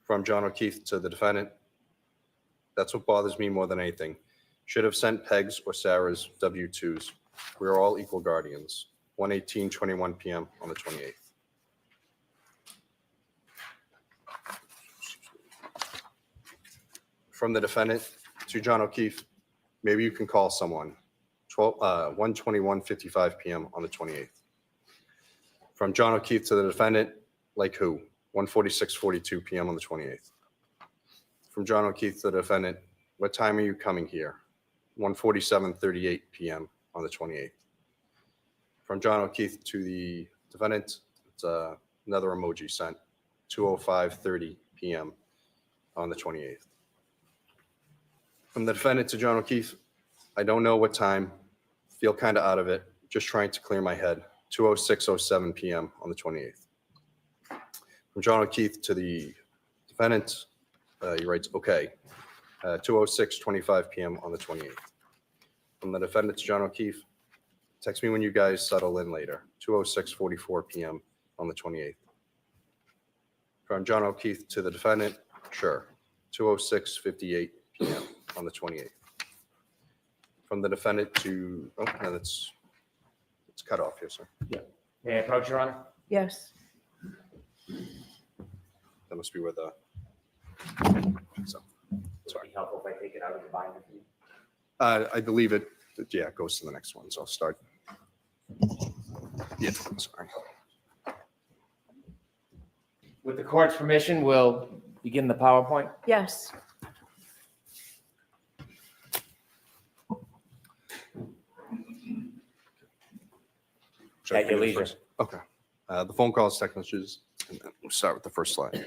From John O'Keefe to the defendant, that's what bothers me more than anything. Should have sent Peg's or Sarah's W-2s. We are all equal guardians. 1:18:21 p.m. on the 28th. From the defendant to John O'Keefe, maybe you can call someone. 1:21:55 p.m. on the 28th. From John O'Keefe to the defendant, like who? 1:46:42 p.m. on the 28th. From John O'Keefe to the defendant, what time are you coming here? 1:47:38 p.m. on the 28th. From John O'Keefe to the defendant, it's another emoji sent, 2:05:30 p.m. on the 28th. From the defendant to John O'Keefe, I don't know what time, feel kind of out of it, just trying to clear my head, 2:06:07 p.m. on the 28th. From John O'Keefe to the defendant, he writes, okay, 2:06:25 p.m. on the 28th. From the defendant to John O'Keefe, text me when you guys settle in later, 2:06:44 p.m. on the 28th. From John O'Keefe to the defendant, sure, 2:06:58 p.m. on the 28th. From the defendant to, oh, no, it's cut off here, sir. May I approach, Your Honor? Yes. That must be where the, so, Would it be helpful if I take it out of the binder for you? I believe it, yeah, it goes to the next one, so I'll start. Yeah, sorry. With the court's permission, we'll begin the PowerPoint. Yes. Should I At your do the leisure. first? Okay. The phone calls, text messages, and then we'll start with the first slide.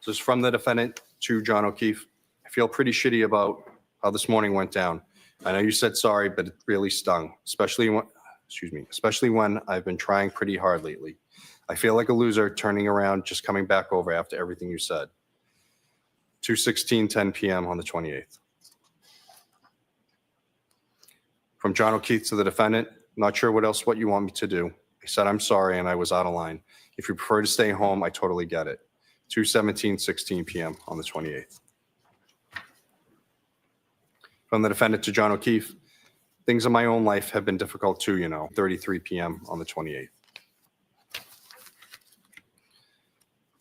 So it's from the defendant to John O'Keefe. I feel pretty shitty about how this morning went down. I know you said sorry, but it really stung, especially when I've been trying pretty hard lately. I feel like a loser turning around, just coming back over after everything you said. 2:16:10 p.m. on the 28th. From John O'Keefe to the defendant, not sure what you want me to do. I said I'm sorry and I was out of line. If you prefer to stay home, I totally get it. 2:17:16 p.m. on the 28th. From the defendant to John O'Keefe, things in my own life have been difficult too, 33 p.m. on the 28th.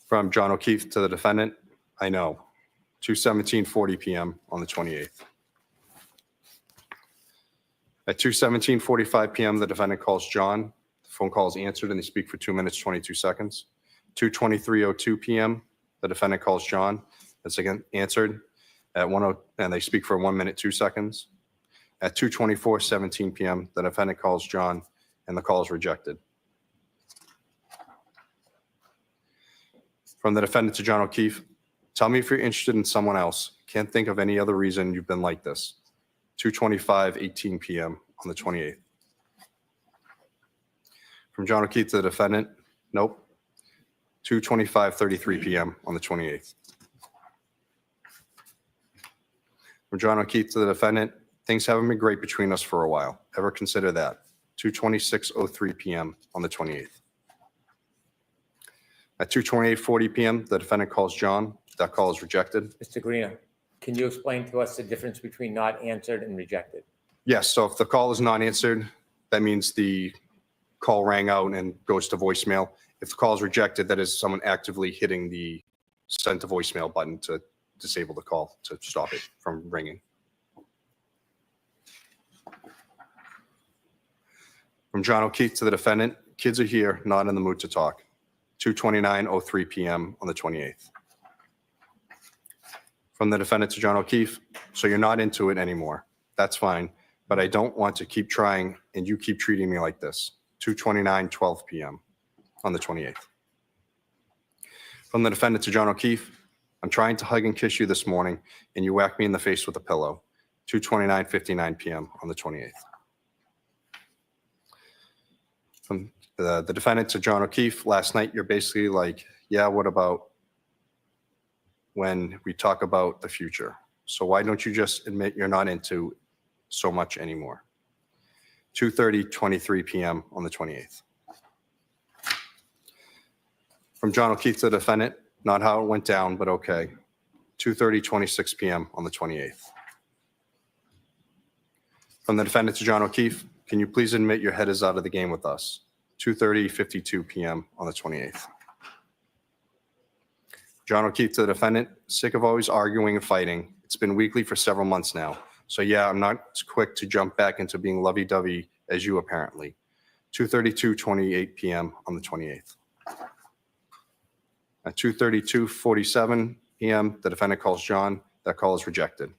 From John O'Keefe to the defendant, I know. 2:17:40 p.m. on the 28th. At 2:17:45 p.m., the defendant calls John. The phone call is answered and they speak for 2 minutes, 22 seconds. 2:23:02 p.m., the defendant calls John. That's again answered at 1:00, and they speak for 1 minute, 2 seconds. At 2:24:17 p.m., the defendant calls John and the call is rejected. From the defendant to John O'Keefe, tell me if you're interested in someone else. Can't think of any other reason you've been like this. 2:25:18 p.m. on the 28th. From John O'Keefe to the defendant, nope. 2:25:33 p.m. on the 28th. From John O'Keefe to the defendant, things haven't been great between us for a while. Ever consider that? 2:26:03 p.m. on the 28th. At 2:28:40 p.m., the defendant calls John. That call is rejected. Mr. Greeno, can you explain to us the difference between not answered and rejected? Yes, so if the call is not answered, that means the call rang out and goes to voicemail. If the call is rejected, that is someone actively hitting the send to voicemail button to disable the call, to stop it from ringing. From John O'Keefe to the defendant, kids are here, not in the mood to talk. 2:29:03 PM on the 28th. From the defendant to John O'Keefe, so you're not into it anymore. That's fine, but I don't want to keep trying and you keep treating me like this. 2:29:12 PM on the 28th. From the defendant to John O'Keefe, I'm trying to hug and kiss you this morning and you whack me in the face with a pillow. 2:29:59 PM on the 28th. From the defendant to John O'Keefe, last night you're basically like, yeah, what about when we talk about the future? So why don't you just admit you're not into so much anymore? 2:30:23 PM on the 28th. From John O'Keefe to the defendant, not how it went down, but okay. 2:30:26 PM on the 28th. From the defendant to John O'Keefe, can you please admit your head is out of the game with us? 2:30:52 PM on the 28th. John O'Keefe to the defendant, sick of always arguing and fighting. It's been weekly for several months now. So yeah, I'm not as quick to jump back into being lovey-dovey as you apparently. 2:32:28 PM on the 28th. At 2:32:47 PM, the defendant calls John. That call is rejected.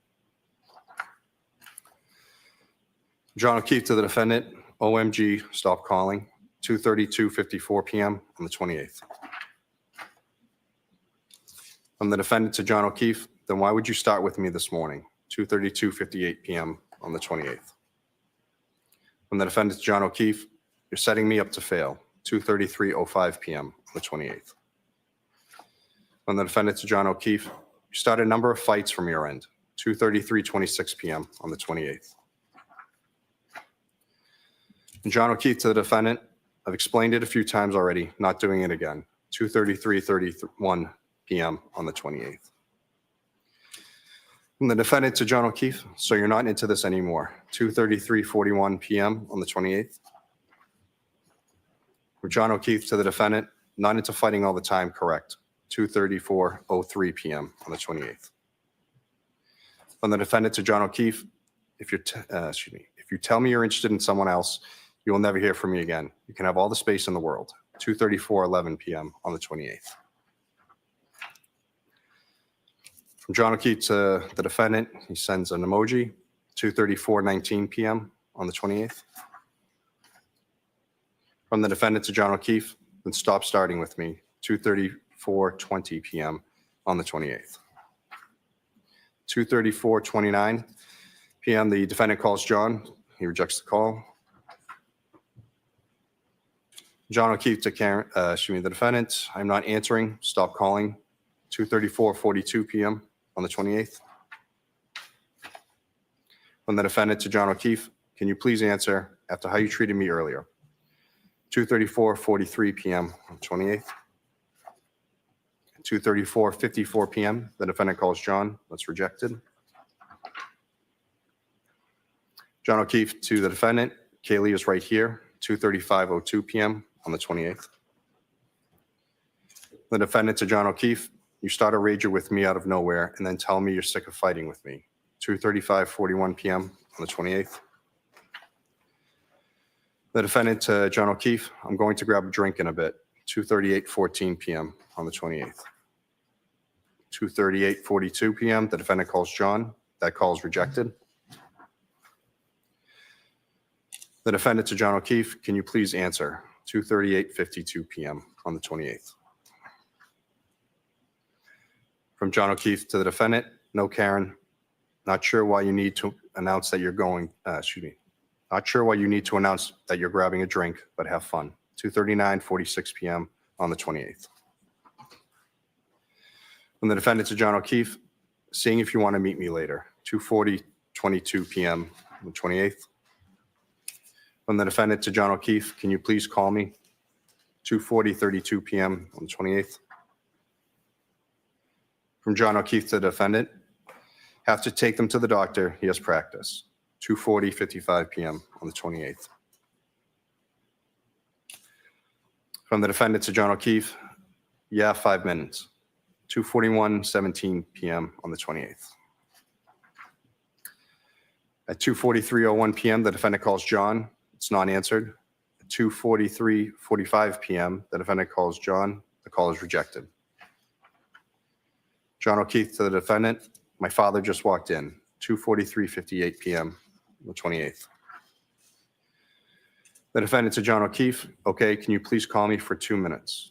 John O'Keefe to the defendant, OMG, stop calling. 2:32:54 PM on the 28th. From the defendant to John O'Keefe, then why would you start with me this morning? 2:32:58 PM on the 28th. From the defendant to John O'Keefe, you're setting me up to fail. 2:33:05 PM on the 28th. From the defendant to John O'Keefe, you started a number of fights from your end. 2:33:26 PM on the 28th. And John O'Keefe to the defendant, I've explained it a few times already, not doing it again. 2:33:31 PM on the 28th. From the defendant to John O'Keefe, so you're not into this anymore. 2:33:41 PM on the 28th. From John O'Keefe to the defendant, not into fighting all the time, correct. 2:34:03 PM on the 28th. From the defendant to John O'Keefe, if you tell me you're interested in someone else, you will never hear from me again. You can have all the space in the world. 2:34:11 PM on the 28th. From John O'Keefe to the defendant, he sends an emoji. 2:34:19 PM on the 28th. From the defendant to John O'Keefe, then stop starting with me. 2:34:20 PM on the 28th. 2:34:29 PM, the defendant calls John. He rejects the call. John O'Keefe to the defendant, I'm not answering, stop calling. 2:34:42 PM on the 28th. From the defendant to John O'Keefe, can you please answer after how you treated me earlier? 2:34:43 PM on the 28th. 2:34:54 PM, the defendant calls John. That's rejected. John O'Keefe to the defendant, Kaylee is right here. 2:35:02 PM on the 28th. The defendant to John O'Keefe, you start a rager with me out of nowhere and then tell me you're sick of fighting with me. 2:35:41 PM on the 28th. The defendant to John O'Keefe, I'm going to grab a drink in a bit. 2:38:14 PM on the 28th. 2:38:42 PM, the defendant calls John. That call is rejected. The defendant to John O'Keefe, can you please answer? 2:38:52 PM on the 28th. From John O'Keefe to the defendant, no, Karen, not sure why you need to announce that you're not sure why you need to announce that you're grabbing a drink, but have fun. 2:39:46 PM on the 28th. From the defendant to John O'Keefe, seeing if you want to meet me later. 2:40:22 PM on the 28th. From the defendant to John O'Keefe, can you please call me? 2:40:32 PM on the 28th. From John O'Keefe to the defendant, have to take them to the doctor. He has practice. 2:40:55 PM on the 28th. From the defendant to John O'Keefe, yeah, 5 minutes. 2:41:17 PM on the 28th. At 2:43:01 PM, the defendant calls John. It's not answered. 2:45 PM, the defendant calls John. The call is rejected. John O'Keefe to the defendant. My father just walked in. 2:43:58 PM, the 28th. The defendant to John O'Keefe. Okay, can you please call me for 2 minutes?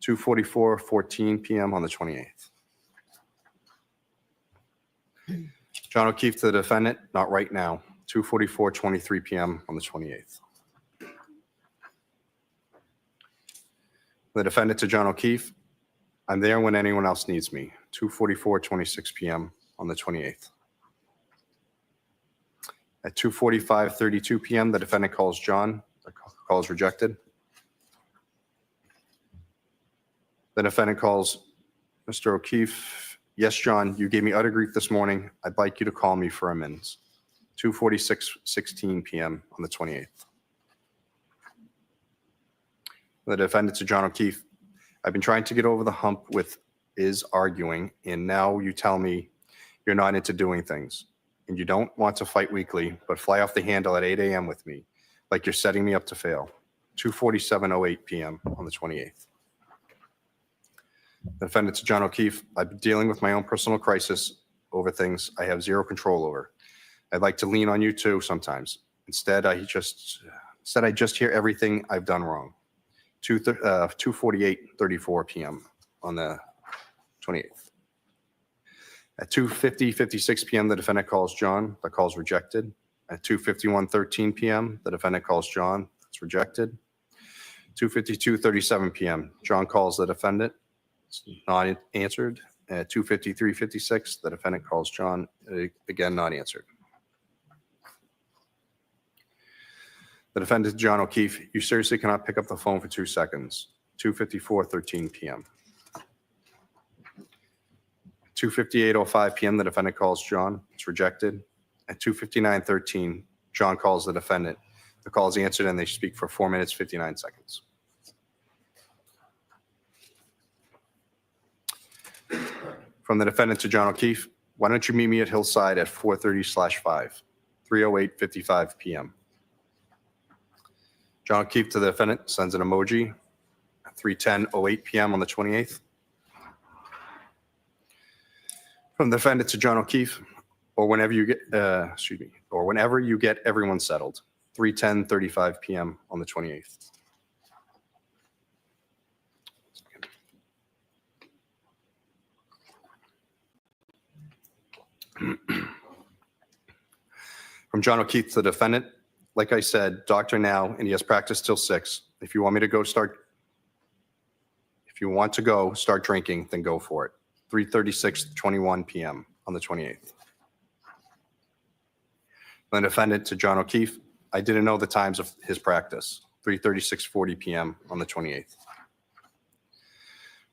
2:44:14 PM on the 28th. John O'Keefe to the defendant. Not right now. 2:44:23 PM on the 28th. The defendant to John O'Keefe. I'm there when anyone else needs me. 2:44:26 PM on the 28th. At 2:45:32 PM, the defendant calls John. The call is rejected. The defendant calls Mr. O'Keefe. Yes, John, you gave me utter grief this morning. I'd like you to call me for amends. 2:46:16 PM on the 28th. The defendant to John O'Keefe. I've been trying to get over the hump with is arguing, and now you tell me you're not into doing things, and you don't want to fight weekly, but fly off the handle at 8 a.m. with me, like you're setting me up to fail. 2:47:08 PM on the 28th. The defendant to John O'Keefe. I've been dealing with my own personal crisis over things I have zero control over. I'd like to lean on you too sometimes. Instead, I just hear everything I've done wrong. 2:48:34 PM on the 28th. At 2:56 PM, the defendant calls John. The call is rejected. At 2:51:13 PM, the defendant calls John. It's rejected. 2:52:37 PM, John calls the defendant. It's not answered. At 2:53:56, the defendant calls John. Again, not answered. The defendant, John O'Keefe, you seriously cannot pick up the phone for 2 seconds. 2:54:13 PM. 2:58:05 PM, the defendant calls John. It's rejected. At 2:59:13, John calls the defendant. The call is answered and they speak for 4 minutes, 59 seconds. From the defendant to John O'Keefe, why don't you meet me at Hillside at 4:30/5, 3:08:55 PM. John O'Keefe to the defendant sends an emoji at 3:10:08 PM on the 28th. From the defendant to John O'Keefe, or whenever you get everyone settled, 3:10:35 PM on the 28th. From John O'Keefe to the defendant, like I said, doctor now, and he has practice till 6. If you want to go start drinking, then go for it. 3:36:21 PM on the 28th. The defendant to John O'Keefe, I didn't know the times of his practice. 3:36:40 PM on the 28th.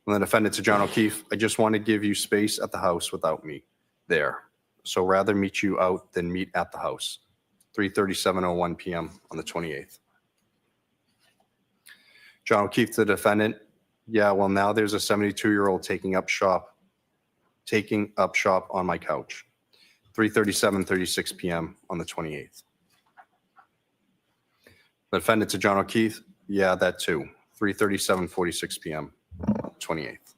And the defendant to John O'Keefe, I just want to give you space at the house without me there. So rather meet you out than meet at the house. 3:37:01 PM on the 28th. John O'Keefe to the defendant, yeah, well, now there's a 72-year-old taking up shop on my couch. 3:37:36 PM on the 28th. The defendant to John O'Keefe, yeah, that too. 3:37:46 PM, 28th.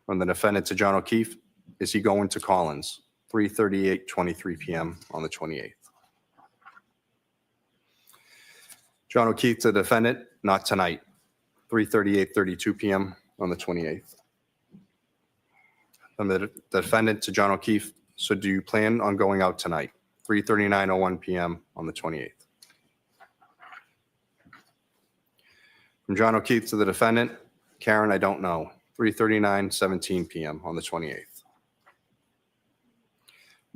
From the defendant to John O'Keefe, is he going to Collins? 3:38:23 PM on the 28th. John O'Keefe to the defendant, not tonight. 3:38:32 PM on the 28th. From the defendant to John O'Keefe, so do you plan on going out tonight? 3:39:01 PM on the 28th. From John O'Keefe to the defendant, Karen, I don't know. 3:39:17 PM on the 28th.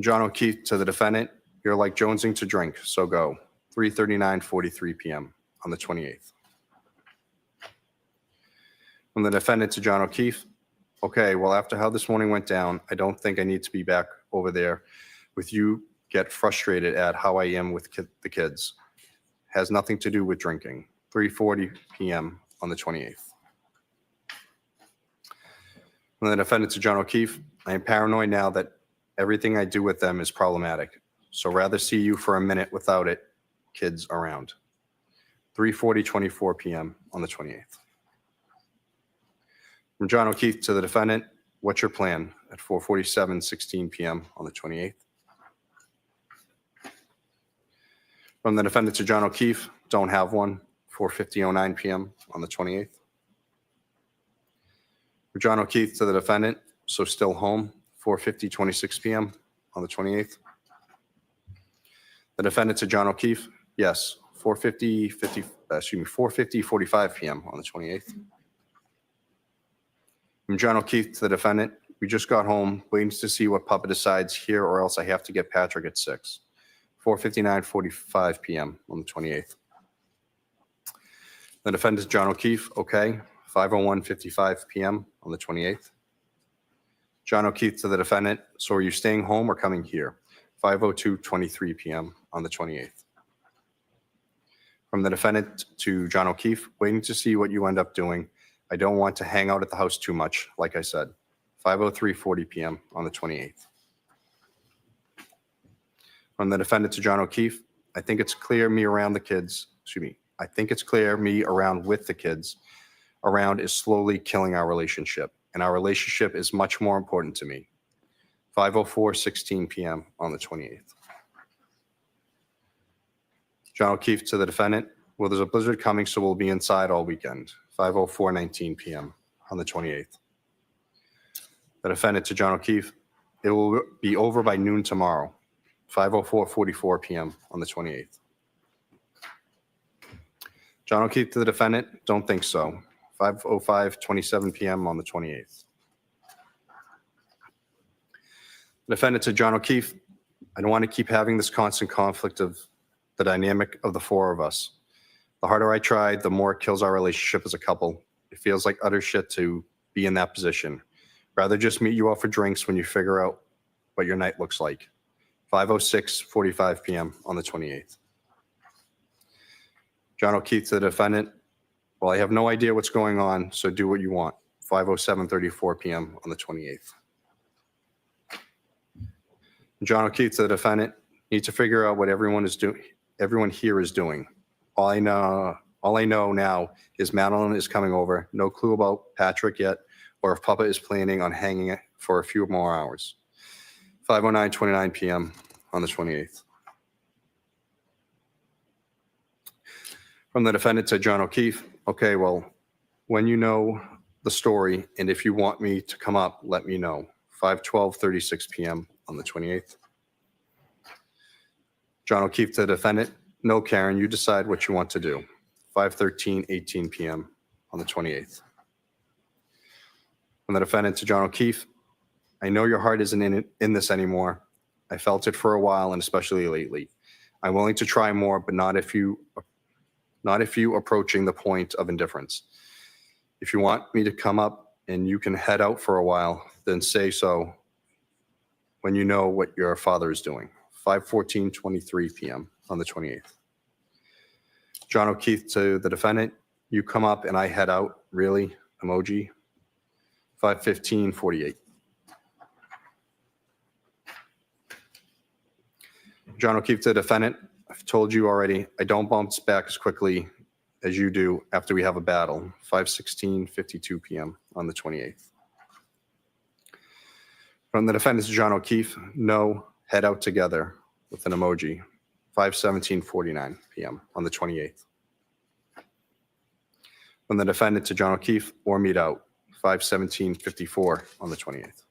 John O'Keefe to the defendant, you're like jonesing to drink, so go. 3:39:43 PM on the 28th. From the defendant to John O'Keefe, okay, well, after how this morning went down, I don't think I need to be back over there with you. Get frustrated at how I am with the kids. Has nothing to do with drinking. 3:40 PM on the 28th. From the defendant to John O'Keefe, I am paranoid now that everything I do with them is problematic. So rather see you for a minute without it, kids around. 3:40:24 PM on the 28th. From John O'Keefe to the defendant, what's your plan at 4:47:16 PM on the 28th? From the defendant to John O'Keefe, don't have one, 4:50:09 PM on the 28th. For John O'Keefe to the defendant, so still home, 4:50:26 PM on the 28th. The defendant to John O'Keefe, yes, 4:45 PM on the 28th. From John O'Keefe to the defendant, we just got home, waiting to see what Papa decides here or else I have to get Patrick at 6. 4:59:45 PM on the 28th. The defendant, John O'Keefe, okay, 5:01:55 PM on the 28th. John O'Keefe to the defendant, so are you staying home or coming here? 5:02:23 PM on the 28th. From the defendant to John O'Keefe, waiting to see what you end up doing. I don't want to hang out at the house too much, like I said. 5:03:40 PM on the 28th. From the defendant to John O'Keefe, I think it's clear me around the kids, I think it's clear me around with the kids around is slowly killing our relationship, and our relationship is much more important to me. 5:04:16 PM on the 28th. John O'Keefe to the defendant, well, there's a blizzard coming, so we'll be inside all weekend. 5:04:19 PM on the 28th. The defendant to John O'Keefe, it will be over by noon tomorrow. 5:04:44 PM on the 28th. John O'Keefe to the defendant, don't think so. 5:05:27 PM on the 28th. The defendant to John O'Keefe, I don't want to keep having this constant conflict of the dynamic of the four of us. The harder I try, the more it kills our relationship as a couple. It feels like utter shit to be in that position. Rather just meet you out for drinks when you figure out what your night looks like. 5:06:45 PM on the 28th. John O'Keefe to the defendant, well, I have no idea what's going on, so do what you want. 5:07:34 PM on the 28th. John O'Keefe to the defendant, need to figure out what everyone here is doing. All I know now is Madeline is coming over. No clue about Patrick yet, or if Papa is planning on hanging it for a few more hours. 5:09:29 PM on the 28th. From the defendant to John O'Keefe, okay, well, when you know the story and if you want me to come up, let me know. 5:12:36 PM on the 28th. John O'Keefe to the defendant, no, Karen, you decide what you want to do. 5:13:18 PM on the 28th. From the defendant to John O'Keefe, I know your heart isn't in this anymore. I felt it for a while and especially lately. I'm willing to try more, but not if you approaching the point of indifference. If you want me to come up and you can head out for a while, then say so when you know what your father is doing. 5:14:23 PM on the 28th. John O'Keefe to the defendant, you come up and I head out, really? Emoji. 5:15:48. John O'Keefe to the defendant, I've told you already, I don't bounce back as quickly as you do after we have a battle. 5:16:52 PM on the 28th. From the defendant to John O'Keefe, no, head out together with an emoji. 5:17:49 PM on the 28th. From the defendant to John O'Keefe, or meet out. 5:17:54 on the 28th.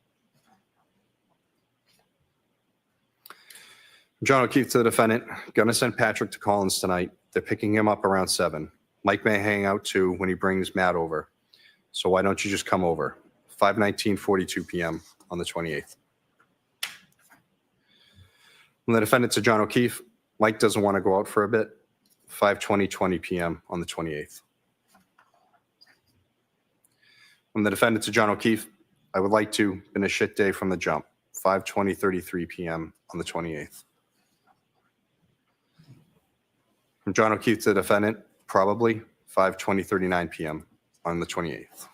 John O'Keefe to the defendant, gonna send Patrick to Collins tonight. They're picking him up around 7. Mike may hang out too when he brings Matt over. So why don't you just come over? 5:19:42 PM on the 28th. From the defendant to John O'Keefe, Mike doesn't want to go out for a bit. 5:20:20 PM on the 28th. From the defendant to John O'Keefe, I would like to, been a shit day from the jump. 5:20:33 PM on the 28th. From John O'Keefe to the defendant, probably 5:20:39 PM on the 28th.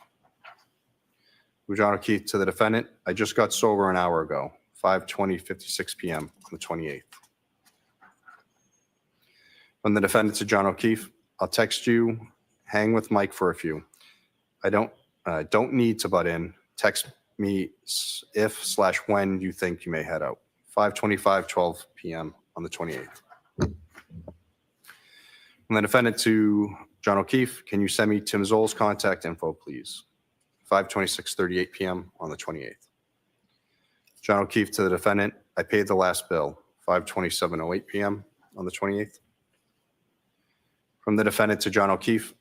From John O'Keefe to the defendant, I just got sober an hour ago. 5:20:56 PM on the 28th. From the defendant to John O'Keefe, I'll text you. Hang with Mike for a few. I don't need to butt in. Text me if/when you think you may head out. 5:25, 12 p.m. on the 28th. From the defendant to John O'Keefe, can you send me Tim Zoll's contact info, please? 5:26, 38 p.m. on the 28th. John O'Keefe to the defendant, I paid the last bill. 5:27:08 p.m. on the 28th. From the defendant to John O'Keefe,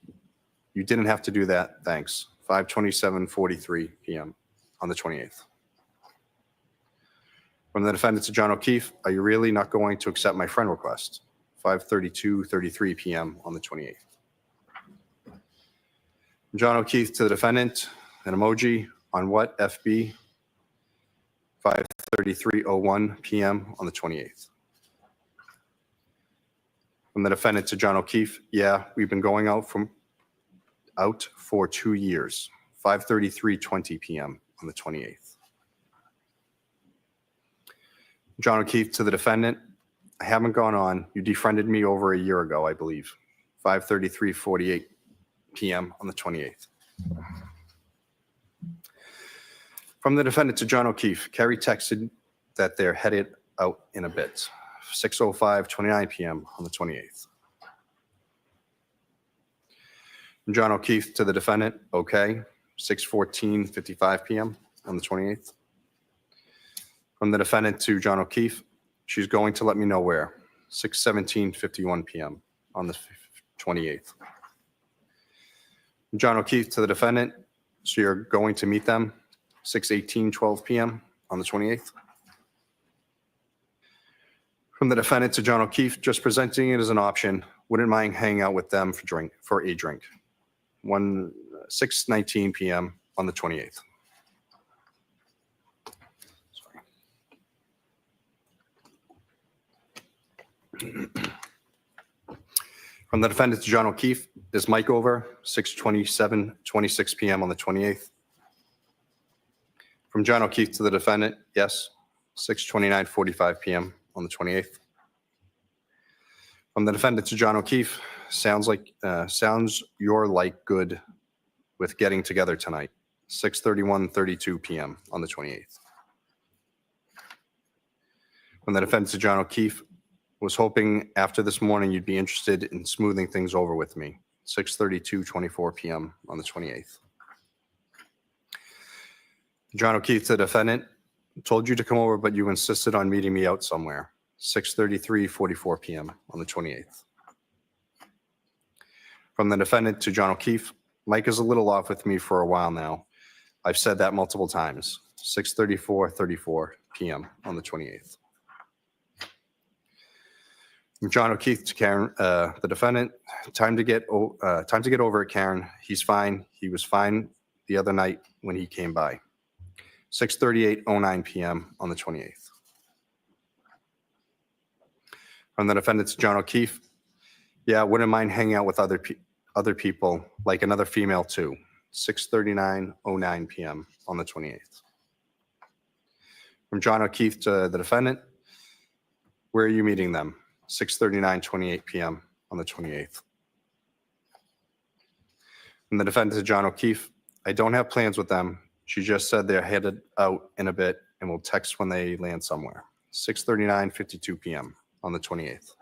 you didn't have to do that, thanks. 5:27:43 p.m. on the 28th. From the defendant to John O'Keefe, are you really not going to accept my friend request? 5:32:33 p.m. on the 28th. John O'Keefe to the defendant, an emoji on what, FB? 5:33:01 p.m. on the 28th. From the defendant to John O'Keefe, yeah, we've been going out for 2 years. 5:33:20 p.m. on the 28th. John O'Keefe to the defendant, I haven't gone on. You defriended me over a year ago, I believe. 5:33:48 p.m. on the 28th. From the defendant to John O'Keefe, Kerry texted that they're headed out in a bit. 6:05:29 p.m. on the 28th. John O'Keefe to the defendant, okay. 6:14:55 p.m. on the 28th. From the defendant to John O'Keefe, she's going to let me know where. 6:17:51 p.m. on the 28th. John O'Keefe to the defendant, so you're going to meet them. 6:18:12 p.m. on the 28th. From the defendant to John O'Keefe, just presenting it as an option. Wouldn't mind hanging out with them for a drink. 6:19 p.m. on the 28th. From the defendant to John O'Keefe, is Mike over? 6:27:26 p.m. on the 28th. From John O'Keefe to the defendant, yes. 6:29:45 p.m. on the 28th. From the defendant to John O'Keefe, sounds you're like good with getting together tonight. 6:31:32 p.m. on the 28th. From the defendant to John O'Keefe, was hoping after this morning you'd be interested in smoothing things over with me. 6:32:24 p.m. on the 28th. John O'Keefe to the defendant, told you to come over, but you insisted on meeting me out somewhere. 6:33:44 p.m. on the 28th. From the defendant to John O'Keefe, Mike is a little off with me for a while now. I've said that multiple times. 6:34:34 p.m. on the 28th. From John O'Keefe to Karen, the defendant, time to get over it, Karen. He's fine. He was fine the other night when he came by. 6:38:09 p.m. on the 28th. From the defendant to John O'Keefe, yeah, wouldn't mind hanging out with other people, like another female too. 6:39:09 p.m. on the 28th. From John O'Keefe to the defendant, where are you meeting them? 6:39:28 p.m. on the 28th. From the defendant to John O'Keefe, I don't have plans with them. She just said they're headed out in a bit and will text when they land somewhere. 6:39:52 p.m. on the 28th.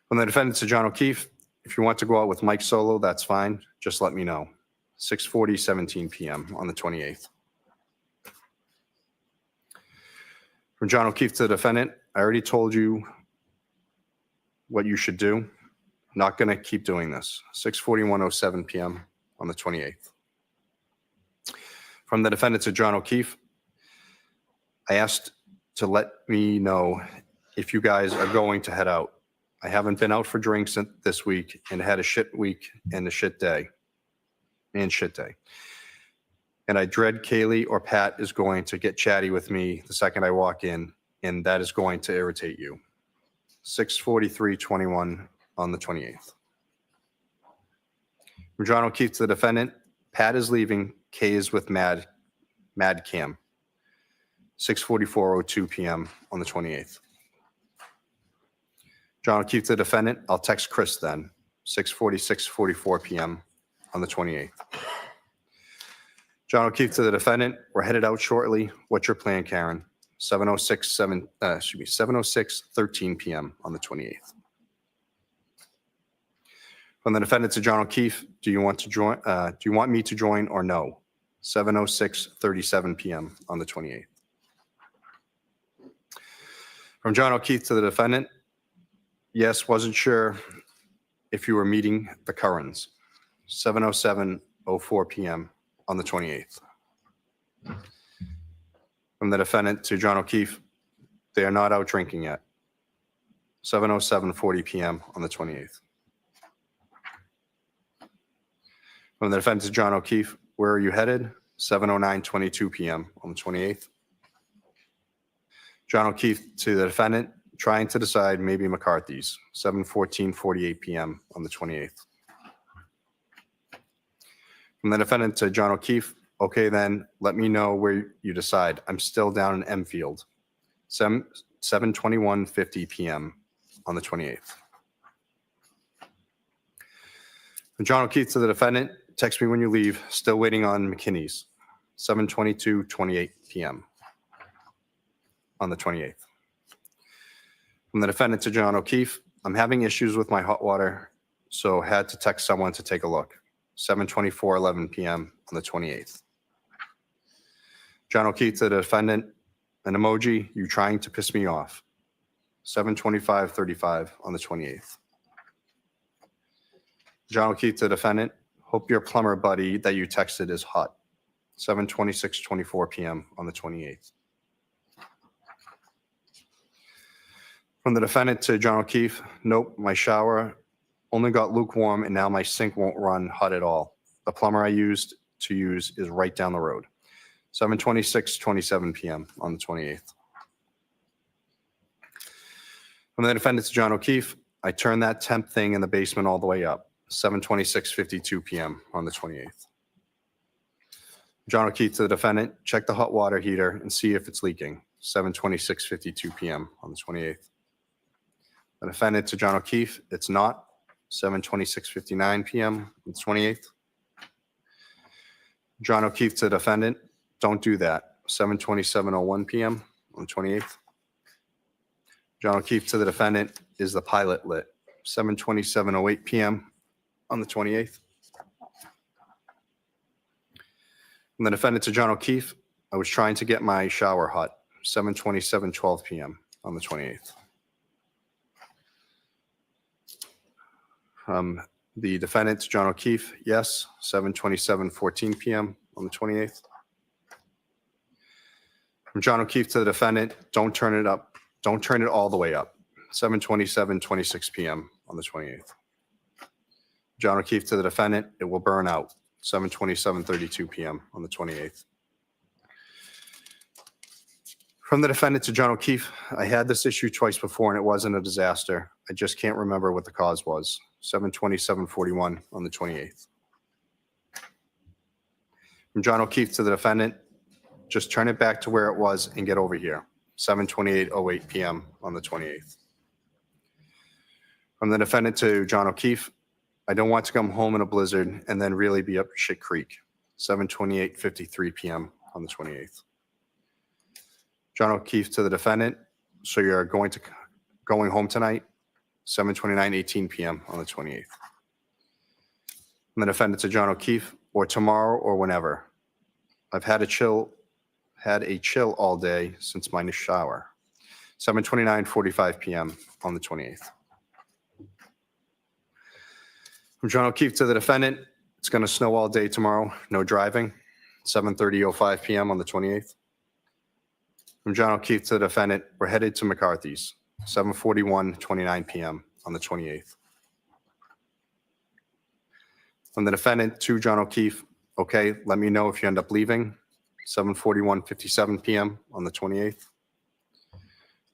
From the defendant to John O'Keefe, if you want to go out with Mike solo, that's fine. Just let me know. 6:40:17 p.m. on the 28th. From John O'Keefe to the defendant, I already told you what you should do. Not going to keep doing this. 6:41:07 p.m. on the 28th. From the defendant to John O'Keefe, I asked to let me know if you guys are going to head out. I haven't been out for drinks this week and had a shit week and a shit day. And I dread Kaylee or Pat is going to get chatty with me the second I walk in, and that is going to irritate you. 6:43:21 on the 28th. From John O'Keefe to the defendant, Pat is leaving. Kay is with Mad Cam. 6:44:02 p.m. on the 28th. John O'Keefe to the defendant, I'll text Chris then, 6:44 PM on the 28th. John O'Keefe to the defendant, we're headed out shortly. What's your plan, Karen? 7:13 PM on the 28th. From the defendant to John O'Keefe, do you want me to join or no? 7:37 PM on the 28th. From John O'Keefe to the defendant, yes, wasn't sure if you were meeting the Currans. 7:04 PM on the 28th. From the defendant to John O'Keefe, they are not out drinking yet. 7:40 PM on the 28th. From the defendant to John O'Keefe, where are you headed? 7:22 PM on the 28th. John O'Keefe to the defendant, trying to decide maybe McCarthy's, 7:48 PM on the 28th. From the defendant to John O'Keefe, okay then, let me know where you decide. I'm still down in Enfield, 7:21:50 PM on the 28th. From John O'Keefe to the defendant, text me when you leave, still waiting on McKinney's, 7:22:28 PM on the 28th. From the defendant to John O'Keefe, I'm having issues with my hot water, so had to text someone to take a look. 7:24:11 PM on the 28th. John O'Keefe to the defendant, an emoji, you trying to piss me off. 7:25:35 on the 28th. John O'Keefe to the defendant, hope your plumber buddy that you texted is hot. 7:26:24 PM on the 28th. From the defendant to John O'Keefe, nope, my shower only got lukewarm and now my sink won't run hot at all. The plumber I used is right down the road. 7:26:27 PM on the 28th. From the defendant to John O'Keefe, I turned that temp thing in the basement all the way up. 7:26:52 PM on the 28th. John O'Keefe to the defendant, check the hot water heater and see if it's leaking. 7:26:52 PM on the 28th. The defendant to John O'Keefe, it's not. 7:26:59 PM on the 28th. John O'Keefe to the defendant, don't do that. 7:27:01 PM on the 28th. John O'Keefe to the defendant, is the pilot lit? 7:27:08 PM on the 28th. From the defendant to John O'Keefe, I was trying to get my shower hot. 7:27:12 PM on the 28th. The defendant to John O'Keefe, yes, 7:27:14 PM on the 28th. From John O'Keefe to the defendant, don't turn it up. Don't turn it all the way up. 7:27:26 PM on the 28th. John O'Keefe to the defendant, it will burn out. 7:27:32 PM on the 28th. From the defendant to John O'Keefe, I had this issue twice before and it wasn't a disaster. I just can't remember what the cause was. 7:27:41 on the 28th. From John O'Keefe to the defendant, just turn it back to where it was and get over here. 7:28:08 PM on the 28th. From the defendant to John O'Keefe, I don't want to come home in a blizzard and then really be up shit creek. 7:28:53 PM on the 28th. John O'Keefe to the defendant, so you're going home tonight? 7:29:18 PM on the 28th. And the defendant to John O'Keefe, or tomorrow or whenever. I've had a chill all day since my shower. 7:29:45 PM on the 28th. From John O'Keefe to the defendant, it's going to snow all day tomorrow, no driving. 7:30:05 PM on the 28th. From John O'Keefe to the defendant, we're headed to McCarthy's. 7:41:29 PM on the 28th. From the defendant to John O'Keefe, okay, let me know if you end up leaving. 7:41:57 PM on the 28th.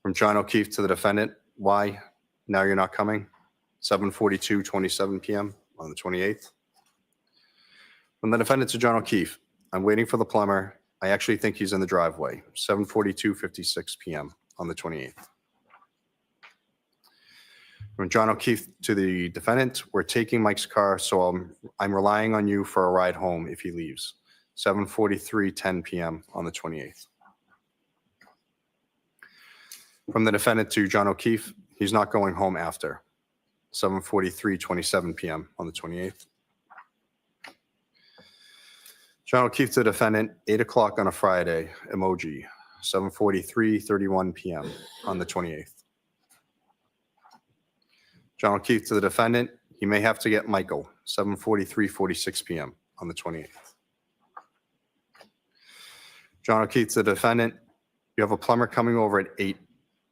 From John O'Keefe to the defendant, why? Now you're not coming? 7:42:27 PM on the 28th. From the defendant to John O'Keefe, I'm waiting for the plumber. I actually think he's in the driveway. 7:42:56 PM on the 28th. From John O'Keefe to the defendant, we're taking Mike's car, so I'm relying on you for a ride home if he leaves. 7:43:10 p.m. on the 28th. From the defendant to John O'Keefe, he's not going home after. 7:43:27 p.m. on the 28th. John O'Keefe to the defendant, 8 o'clock on a Friday, emoji, 7:43:31 p.m. on the 28th. John O'Keefe to the defendant, he may have to get Michael, 7:43:46 p.m. on the 28th. John O'Keefe to the defendant, you have a plumber coming over at 8,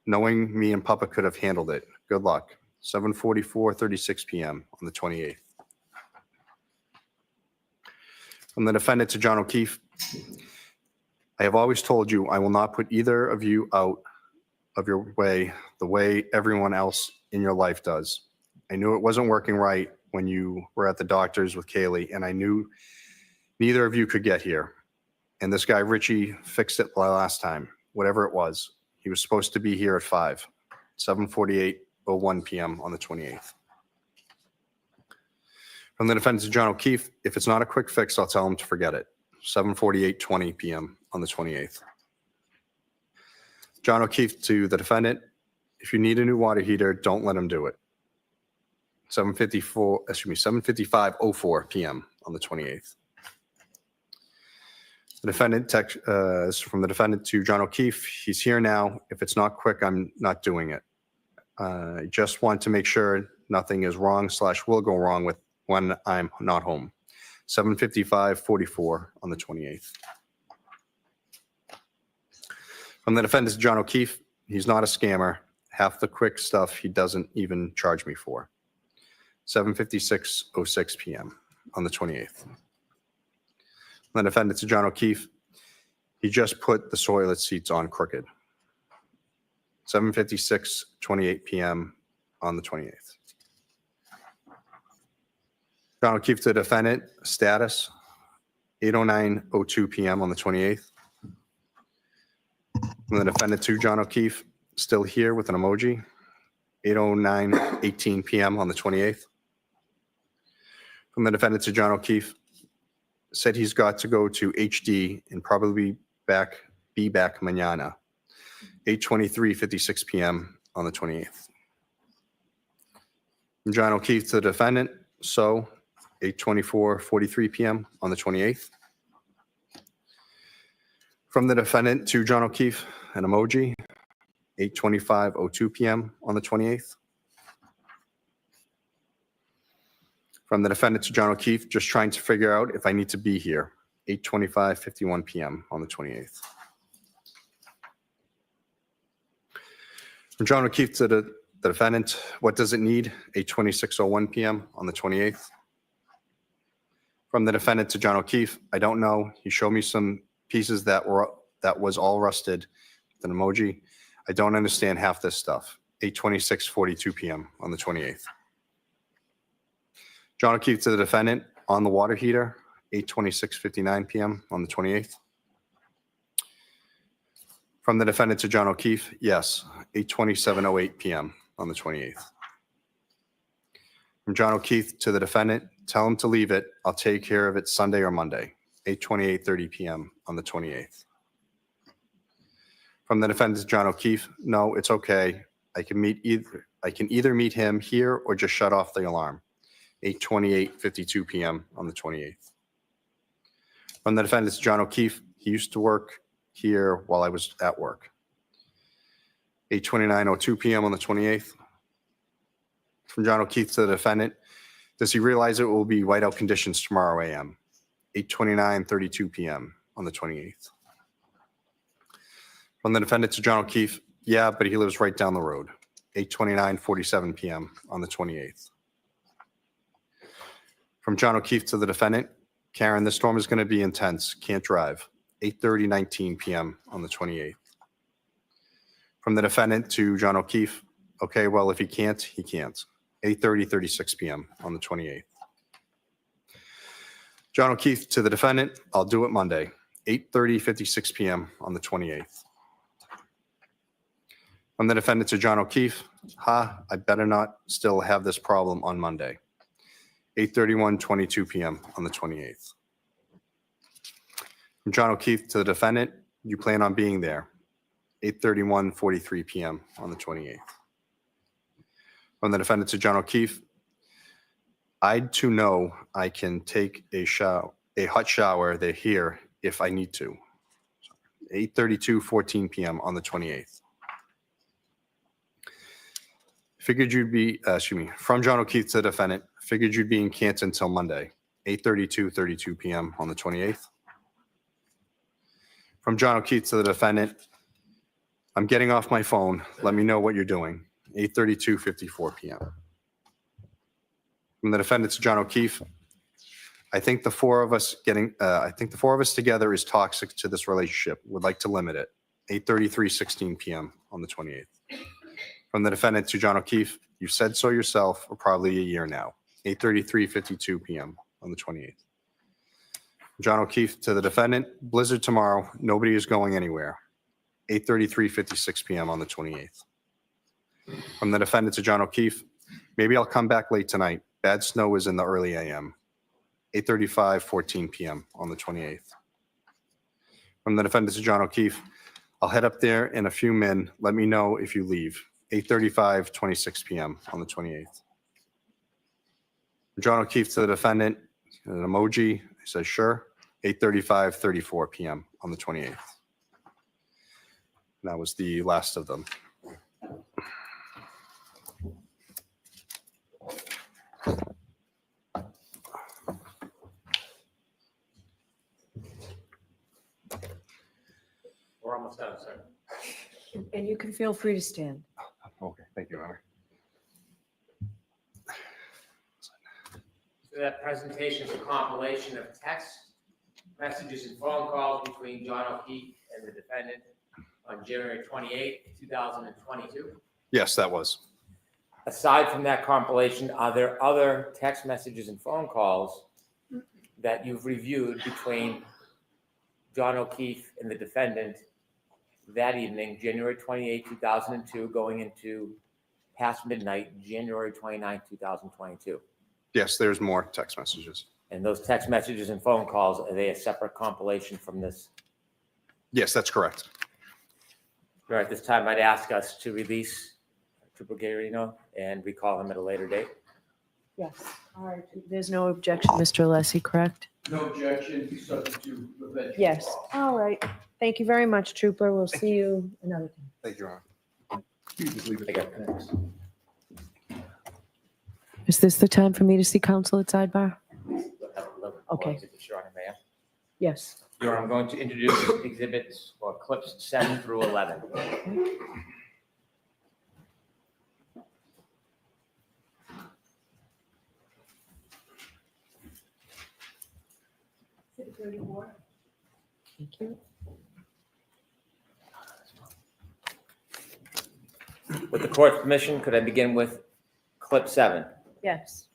knowing me and Papa could have handled it. Good luck. 7:44:36 p.m. on the 28th. From the defendant to John O'Keefe, I have always told you I will not put either of you out of your way the way everyone else in your life does. I knew it wasn't working right when you were at the doctor's with Kaylee, and I knew neither of you could get here. And this guy, Richie, fixed it last time, whatever it was. He was supposed to be here at 5, 7:48:01 p.m. on the 28th. From the defendant to John O'Keefe, if it's not a quick fix, I'll tell him to forget it. 7:48:20 p.m. on the 28th. John O'Keefe to the defendant, if you need a new water heater, don't let him do it. 7:55:04 p.m. on the 28th. The defendant text is from the defendant to John O'Keefe. He's here now. If it's not quick, I'm not doing it. I just want to make sure nothing is wrong / will go wrong with when I'm not home. 7:55:44 on the 28th. From the defendant to John O'Keefe, he's not a scammer. Half the quick stuff he doesn't even charge me for. 7:56:06 p.m. on the 28th. From the defendant to John O'Keefe, he just put the toilet seats on crooked. 7:56:28 p.m. on the 28th. John O'Keefe to the defendant, status, 8:09:02 p.m. on the 28th. From the defendant to John O'Keefe, still here with an emoji, 8:09:18 p.m. on the 28th. From the defendant to John O'Keefe, said he's got to go to HD and probably be back mañana, 8:23:56 p.m. on the 28th. From John O'Keefe to the defendant, so 8:24:43 p.m. on the 28th. From the defendant to John O'Keefe, an emoji, 8:25:02 p.m. on the 28th. From the defendant to John O'Keefe, just trying to figure out if I need to be here, 8:25:51 p.m. on the 28th. From John O'Keefe to the defendant, what does it need, 8:26:01 p.m. on the 28th. From the defendant to John O'Keefe, I don't know. He showed me some pieces that was all rusted with an emoji. I don't understand half this stuff. 8:26:42 p.m. on the 28th. John O'Keefe to the defendant, on the water heater, 8:26:59 p.m. on the 28th. From the defendant to John O'Keefe, yes, 8:27:08 p.m. on the 28th. From John O'Keefe to the defendant, tell him to leave it. I'll take care of it Sunday or Monday, 8:28:30 p.m. on the 28th. From the defendant to John O'Keefe, no, it's okay. I can either meet him here or just shut off the alarm, 8:28:52 p.m. on the 28th. From the defendant to John O'Keefe, he used to work here while I was at work, 8:29:02 p.m. on the 28th. From John O'Keefe to the defendant, does he realize it will be whiteout conditions tomorrow a.m., 8:29:32 p.m. on the 28th. From the defendant to John O'Keefe, yeah, but he lives right down the road, 8:29:47 p.m. on the 28th. From John O'Keefe to the defendant, Karen, this storm is going to be intense. Can't drive, 8:30:19 p.m. on the 28th. From the defendant to John O'Keefe, okay, well, if he can't, he can't, 8:30:36 p.m. on the 28th. John O'Keefe to the defendant, I'll do it Monday, 8:30:56 p.m. on the 28th. From the defendant to John O'Keefe, I better not still have this problem on Monday. 8:31:22 p.m. on the 28th. From John O'Keefe to the defendant, you plan on being there. 8:31:43 p.m. on the 28th. From the defendant to John O'Keefe, I too know I can take a hot shower there here if I need to. 8:32:14 p.m. on the 28th. Figured you'd be, from John O'Keefe to the defendant, figured you'd be in Canton until Monday. 8:32:32 p.m. on the 28th. From John O'Keefe to the defendant, I'm getting off my phone. Let me know what you're doing. 8:32:54 p.m. From the defendant to John O'Keefe, I think the four of us together is toxic to this relationship. Would like to limit it. 8:33:16 p.m. on the 28th. From the defendant to John O'Keefe, you said so yourself for probably a year now. 8:33:52 p.m. on the 28th. John O'Keefe to the defendant, blizzard tomorrow. Nobody is going anywhere. 8:33:56 p.m. on the 28th. From the defendant to John O'Keefe, maybe I'll come back late tonight. Bad snow is in the early a.m. 8:35:14 p.m. on the 28th. From the defendant to John O'Keefe, I'll head up there in a few min. Let me know if you leave. 8:35:26 p.m. on the 28th. John O'Keefe to the defendant, an emoji. He says, sure. 8:35:34 p.m. on the 28th. That was the last of them. We're almost done, sir. And you can feel free to stand. Okay, thank you, Your Honor. So that presentation is a compilation of text messages and phone calls between John O'Keefe and the defendant on January 28, 2022. Yes, that was. Aside from that compilation, are there other text messages and phone calls that you've reviewed between John O'Keefe and the defendant that evening, January 28, 2002, going into past midnight, January 29, 2022? Yes, there's more text messages. And those text messages and phone calls, are they a separate compilation from this? Yes, that's correct. All right, this time I'd ask us to release Trooper Garino and recall him at a later date. Yes. All right. There's no objection, Mr. Alessi, correct? No objection, subject to the bench. Yes. All right. Thank you very much, Trooper. We'll see you another time. Thank you, Your Honor. You just leave it. I got next. Is this the time for me to see counsel at sidebar? Okay. Sure, Mayor. Yes. Your Honor, I'm going to introduce exhibits or clips 7 through 11. Exhibit 34. Thank you. With the court's permission, could I begin with clip 7? Yes.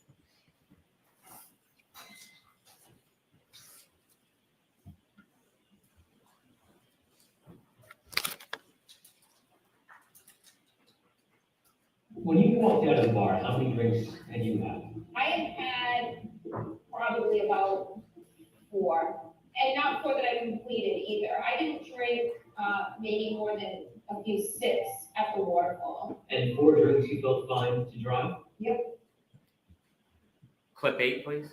When you walked out of the bar, how many drinks had you had? I had probably about 4, and not 4 that I completed either. I didn't drink maybe more than a few sips at the waterfall. And 4 drinks you felt fine to drive? Yep. Clip 8, please.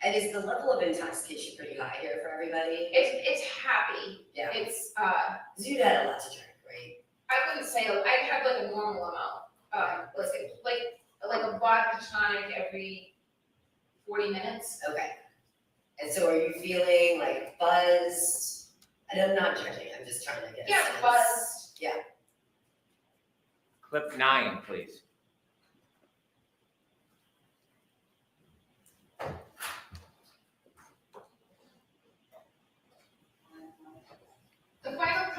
And is the level of intoxication pretty high here for everybody? It's happy. Yeah. It's 'Cause you'd had a lot to drink, right? I wouldn't say I had like a normal amount. Like a vodka tonic every 40 minutes. Okay. And so are you feeling like buzzed? And I'm not judging, I'm just trying to get a Yeah, sense. buzzed. Yeah. Clip 9, please. The final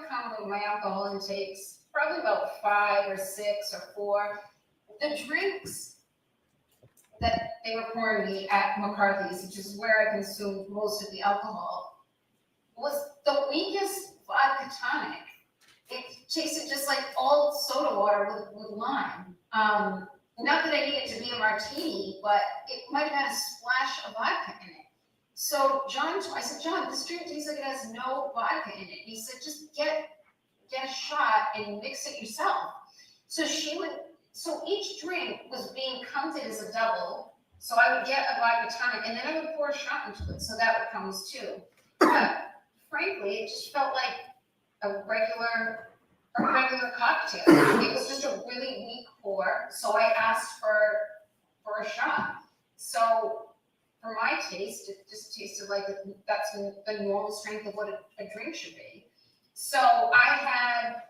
count of my alcohol intakes, probably about 5 or 6 or 4. The drinks, that they were pouring me at McCarthy's, which is where I consumed most of the alcohol, was the weakest vodka tonic. It tasted just like old soda water with lime. Not that I need it to be a martini, but it might have had a splash of vodka in it. So I said, John, this drink tastes like it has no vodka in it. He said, just get a shot and mix it yourself. So each drink was being counted as a double. So I would get a vodka tonic and then I would pour a shot into it. So that would count as two. Frankly, it just felt like a regular cocktail. It was just a really weak pour. So I asked for a shot. So for my taste, it just tasted like that's the normal strength of what a drink should be. So I had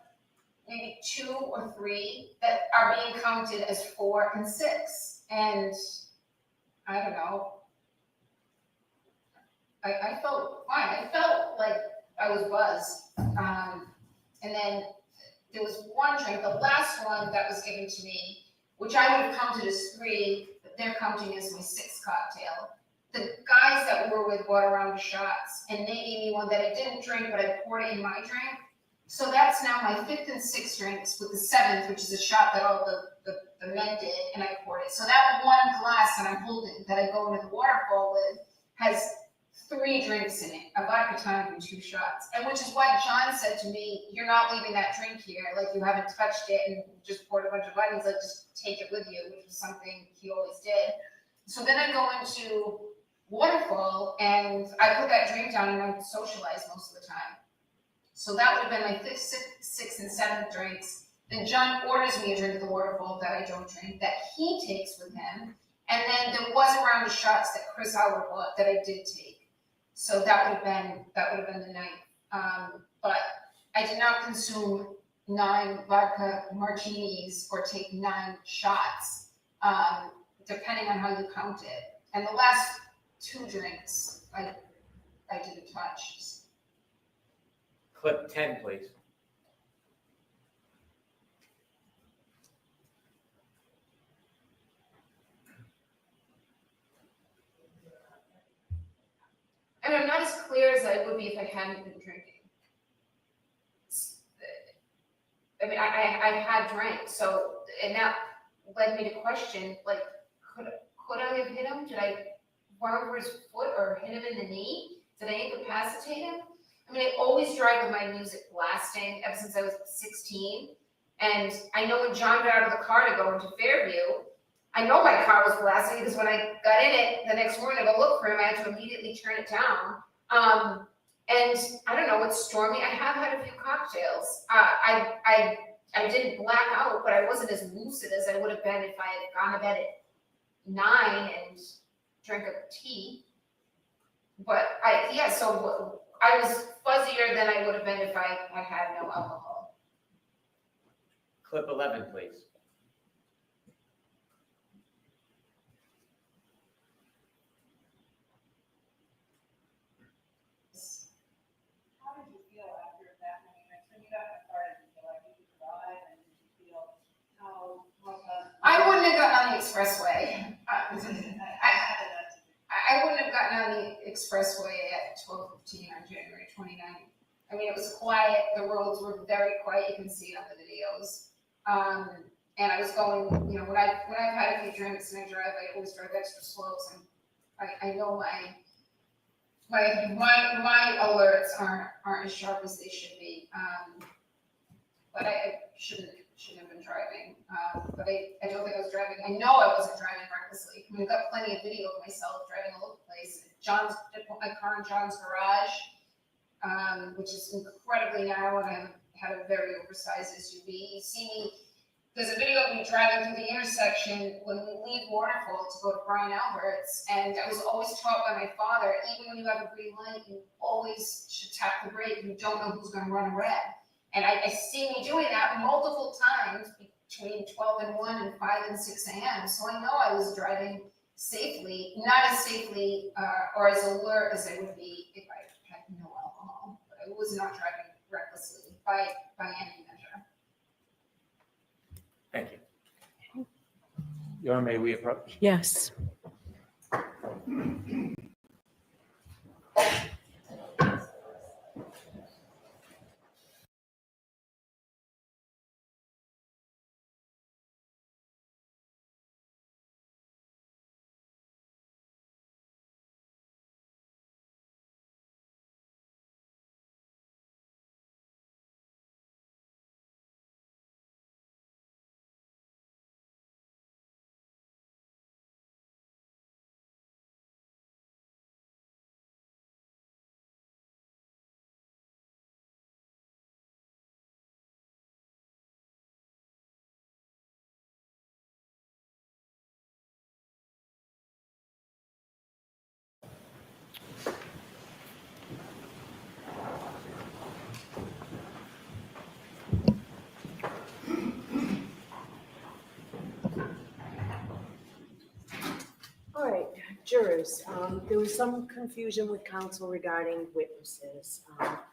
maybe 2 or 3 that are being counted as 4 and 6. And I don't know. I felt fine. I felt like I was buzzed. And then there was one drink, the last one that was given to me, which I would have counted as 3, but they're counting as my 6th cocktail. The guys that were with brought around the shots, and they gave me one that I didn't drink, but I poured it in my drink. So that's now my 5th and 6th drinks, with the 7th, which is a shot that all the men did, and I poured it. So that one glass that I'm holding, that I go into the waterfall with, has 3 drinks in it, a vodka tonic and 2 shots. And which is why John said to me, you're not leaving that drink here, like you haven't touched it and just poured a bunch of vodka. He's like, just take it with you, which was something he always did. So then I go into waterfall and I put that drink down and I socialize most of the time. So that would have been my 5th, 6th, and 7th drinks. Then John orders me a drink at the waterfall that I don't drink, that he takes with him. And then there was a round of shots that Chris Howard bought that I did take. So that would have been the night. But I did not consume 9 vodka martinis or take 9 shots, depending on how you count it. And the last 2 drinks I didn't touch. Clip 10, please. I mean, I'm not as clear as I would be if I hadn't been drinking. I mean, I had drank, so, and that led me to question, like, could I have hit him? Did I run over his foot or hit him in the knee? Did I incapacitate him? I mean, I always drive with my music blasting ever since I was 16. And I know when John got out of the car to go into Fairview, I know my car was blasting because when I got in it the next morning to go look for him, I had to immediately turn it down. And I don't know, it's stormy. I have had a few cocktails. I didn't black out, but I wasn't as lucid as I would have been if I had gone to bed at 9 and drank a tea. But so I was fuzzier than I would have been if I had no alcohol. Clip 11, please. How did you feel after that? I mean, when you got in the car, did you feel like you could drive, and did you feel how I wouldn't have gotten on the expressway. I wouldn't have gotten on the expressway at 12:15 on January 29th. I mean, it was quiet. The roads were very quiet. You can see it on the videos. And I was going, when I've had a few drinks and I drive, I always drive extra slow. So I know my alerts aren't as sharp as they should be. But I shouldn't have been driving. But I don't think I was driving. I know I wasn't driving recklessly. I mean, I've got plenty of video of myself driving all over the place. I put my car in John's garage, which is incredibly narrow, and I have a very oversized SUV. You see me, there's a video of me driving through the intersection when we leave Waterfall to go to Brian Albert's, and I was always taught by my father, even when you have a green light, you always should tap the brake. You don't know who's going to run red. And I see me doing that multiple times between 12 and 1 and 5 and 6 a.m. So I know I was driving safely, not as safely or as alert as I would be if I had no alcohol. But I was not driving recklessly by any measure. Thank you. Your Honor, may we approach? Yes. All right, jurors, there was some confusion with counsel regarding witnesses.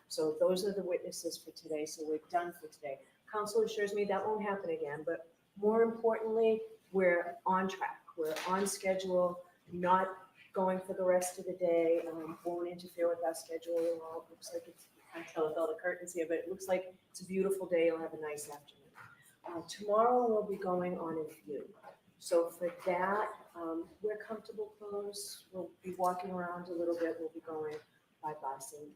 So those are the witnesses for today, so we're done for today. Counsel assures me that won't happen again, but more importantly, we're on track. We're on schedule, not going for the rest of the day, won't interfere with our schedule at all. Looks like it's, I can't tell with all the curtains here, but it looks like it's a beautiful day. You'll have a nice afternoon. Tomorrow we'll be going on a view. So for that, we're comfortable clothes. We'll be walking around a little bit. We'll be going by bus, and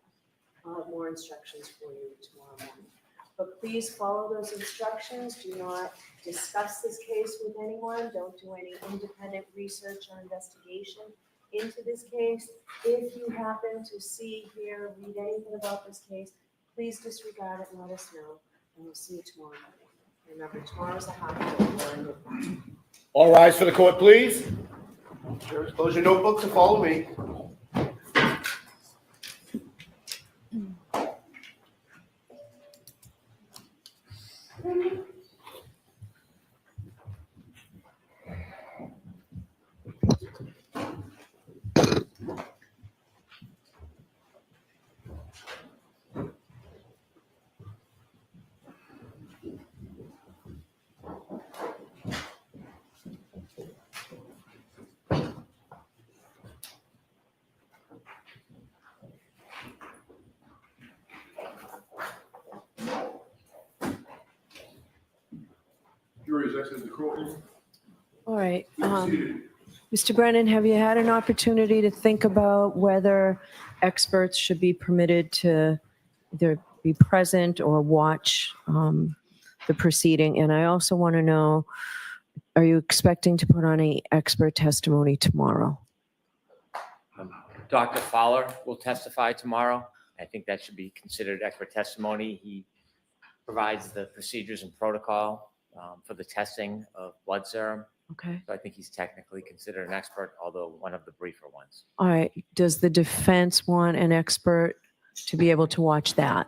I'll have more instructions for you tomorrow morning. But please follow those instructions. Do not discuss this case with anyone. Don't do any independent research or investigation into this case. If you happen to see, hear, read anything about this case, please disregard it and let us know, and we'll see you tomorrow morning. Remember, tomorrow's a half day. We're in the- All rise for the court, please. Jurors, close your notebooks and follow me. Jury is exited the courtroom. All right. Please be seated. Mr. Brennan, have you had an opportunity to think about whether experts should be permitted to either be present or watch the proceeding? And I also want to know, are you expecting to put on any expert testimony tomorrow? Dr. Fowler will testify tomorrow. I think that should be considered expert testimony. He provides the procedures and protocol for the testing of blood serum. Okay. So I think he's technically considered an expert, although one of the briefer ones. All right. Does the defense want an expert to be able to watch that?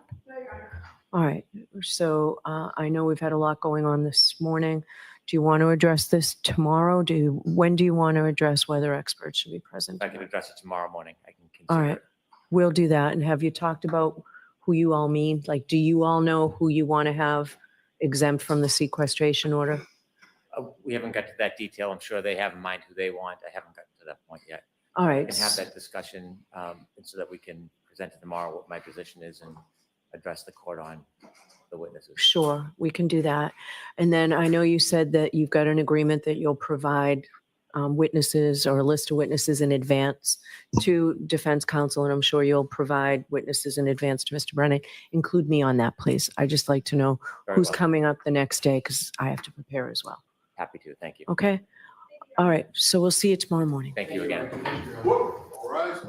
All right. So I know we've had a lot going on this morning. Do you want to address this tomorrow? When do you want to address whether experts should be present? I can address it tomorrow morning. I can All consider right. it. We'll do that. And have you talked about who you all mean? Like, do you all know who you want to have exempt from the sequestration order? We haven't got to that detail. I'm sure they have in mind who they want. I haven't gotten to that point yet. All I right. can have that discussion and so that we can present it tomorrow what my position is and address the court on the witnesses. Sure, we can do that. And then I know you said that you've got an agreement that you'll provide witnesses or a list of witnesses in advance to defense counsel, and I'm sure you'll provide witnesses in advance to Mr. Brennan. Include me on that, please. I just like to know Very who's well. coming up the next day because I have to prepare as well. Happy to. Thank you. Okay? All right, so we'll see you tomorrow morning. Thank you again. All rise.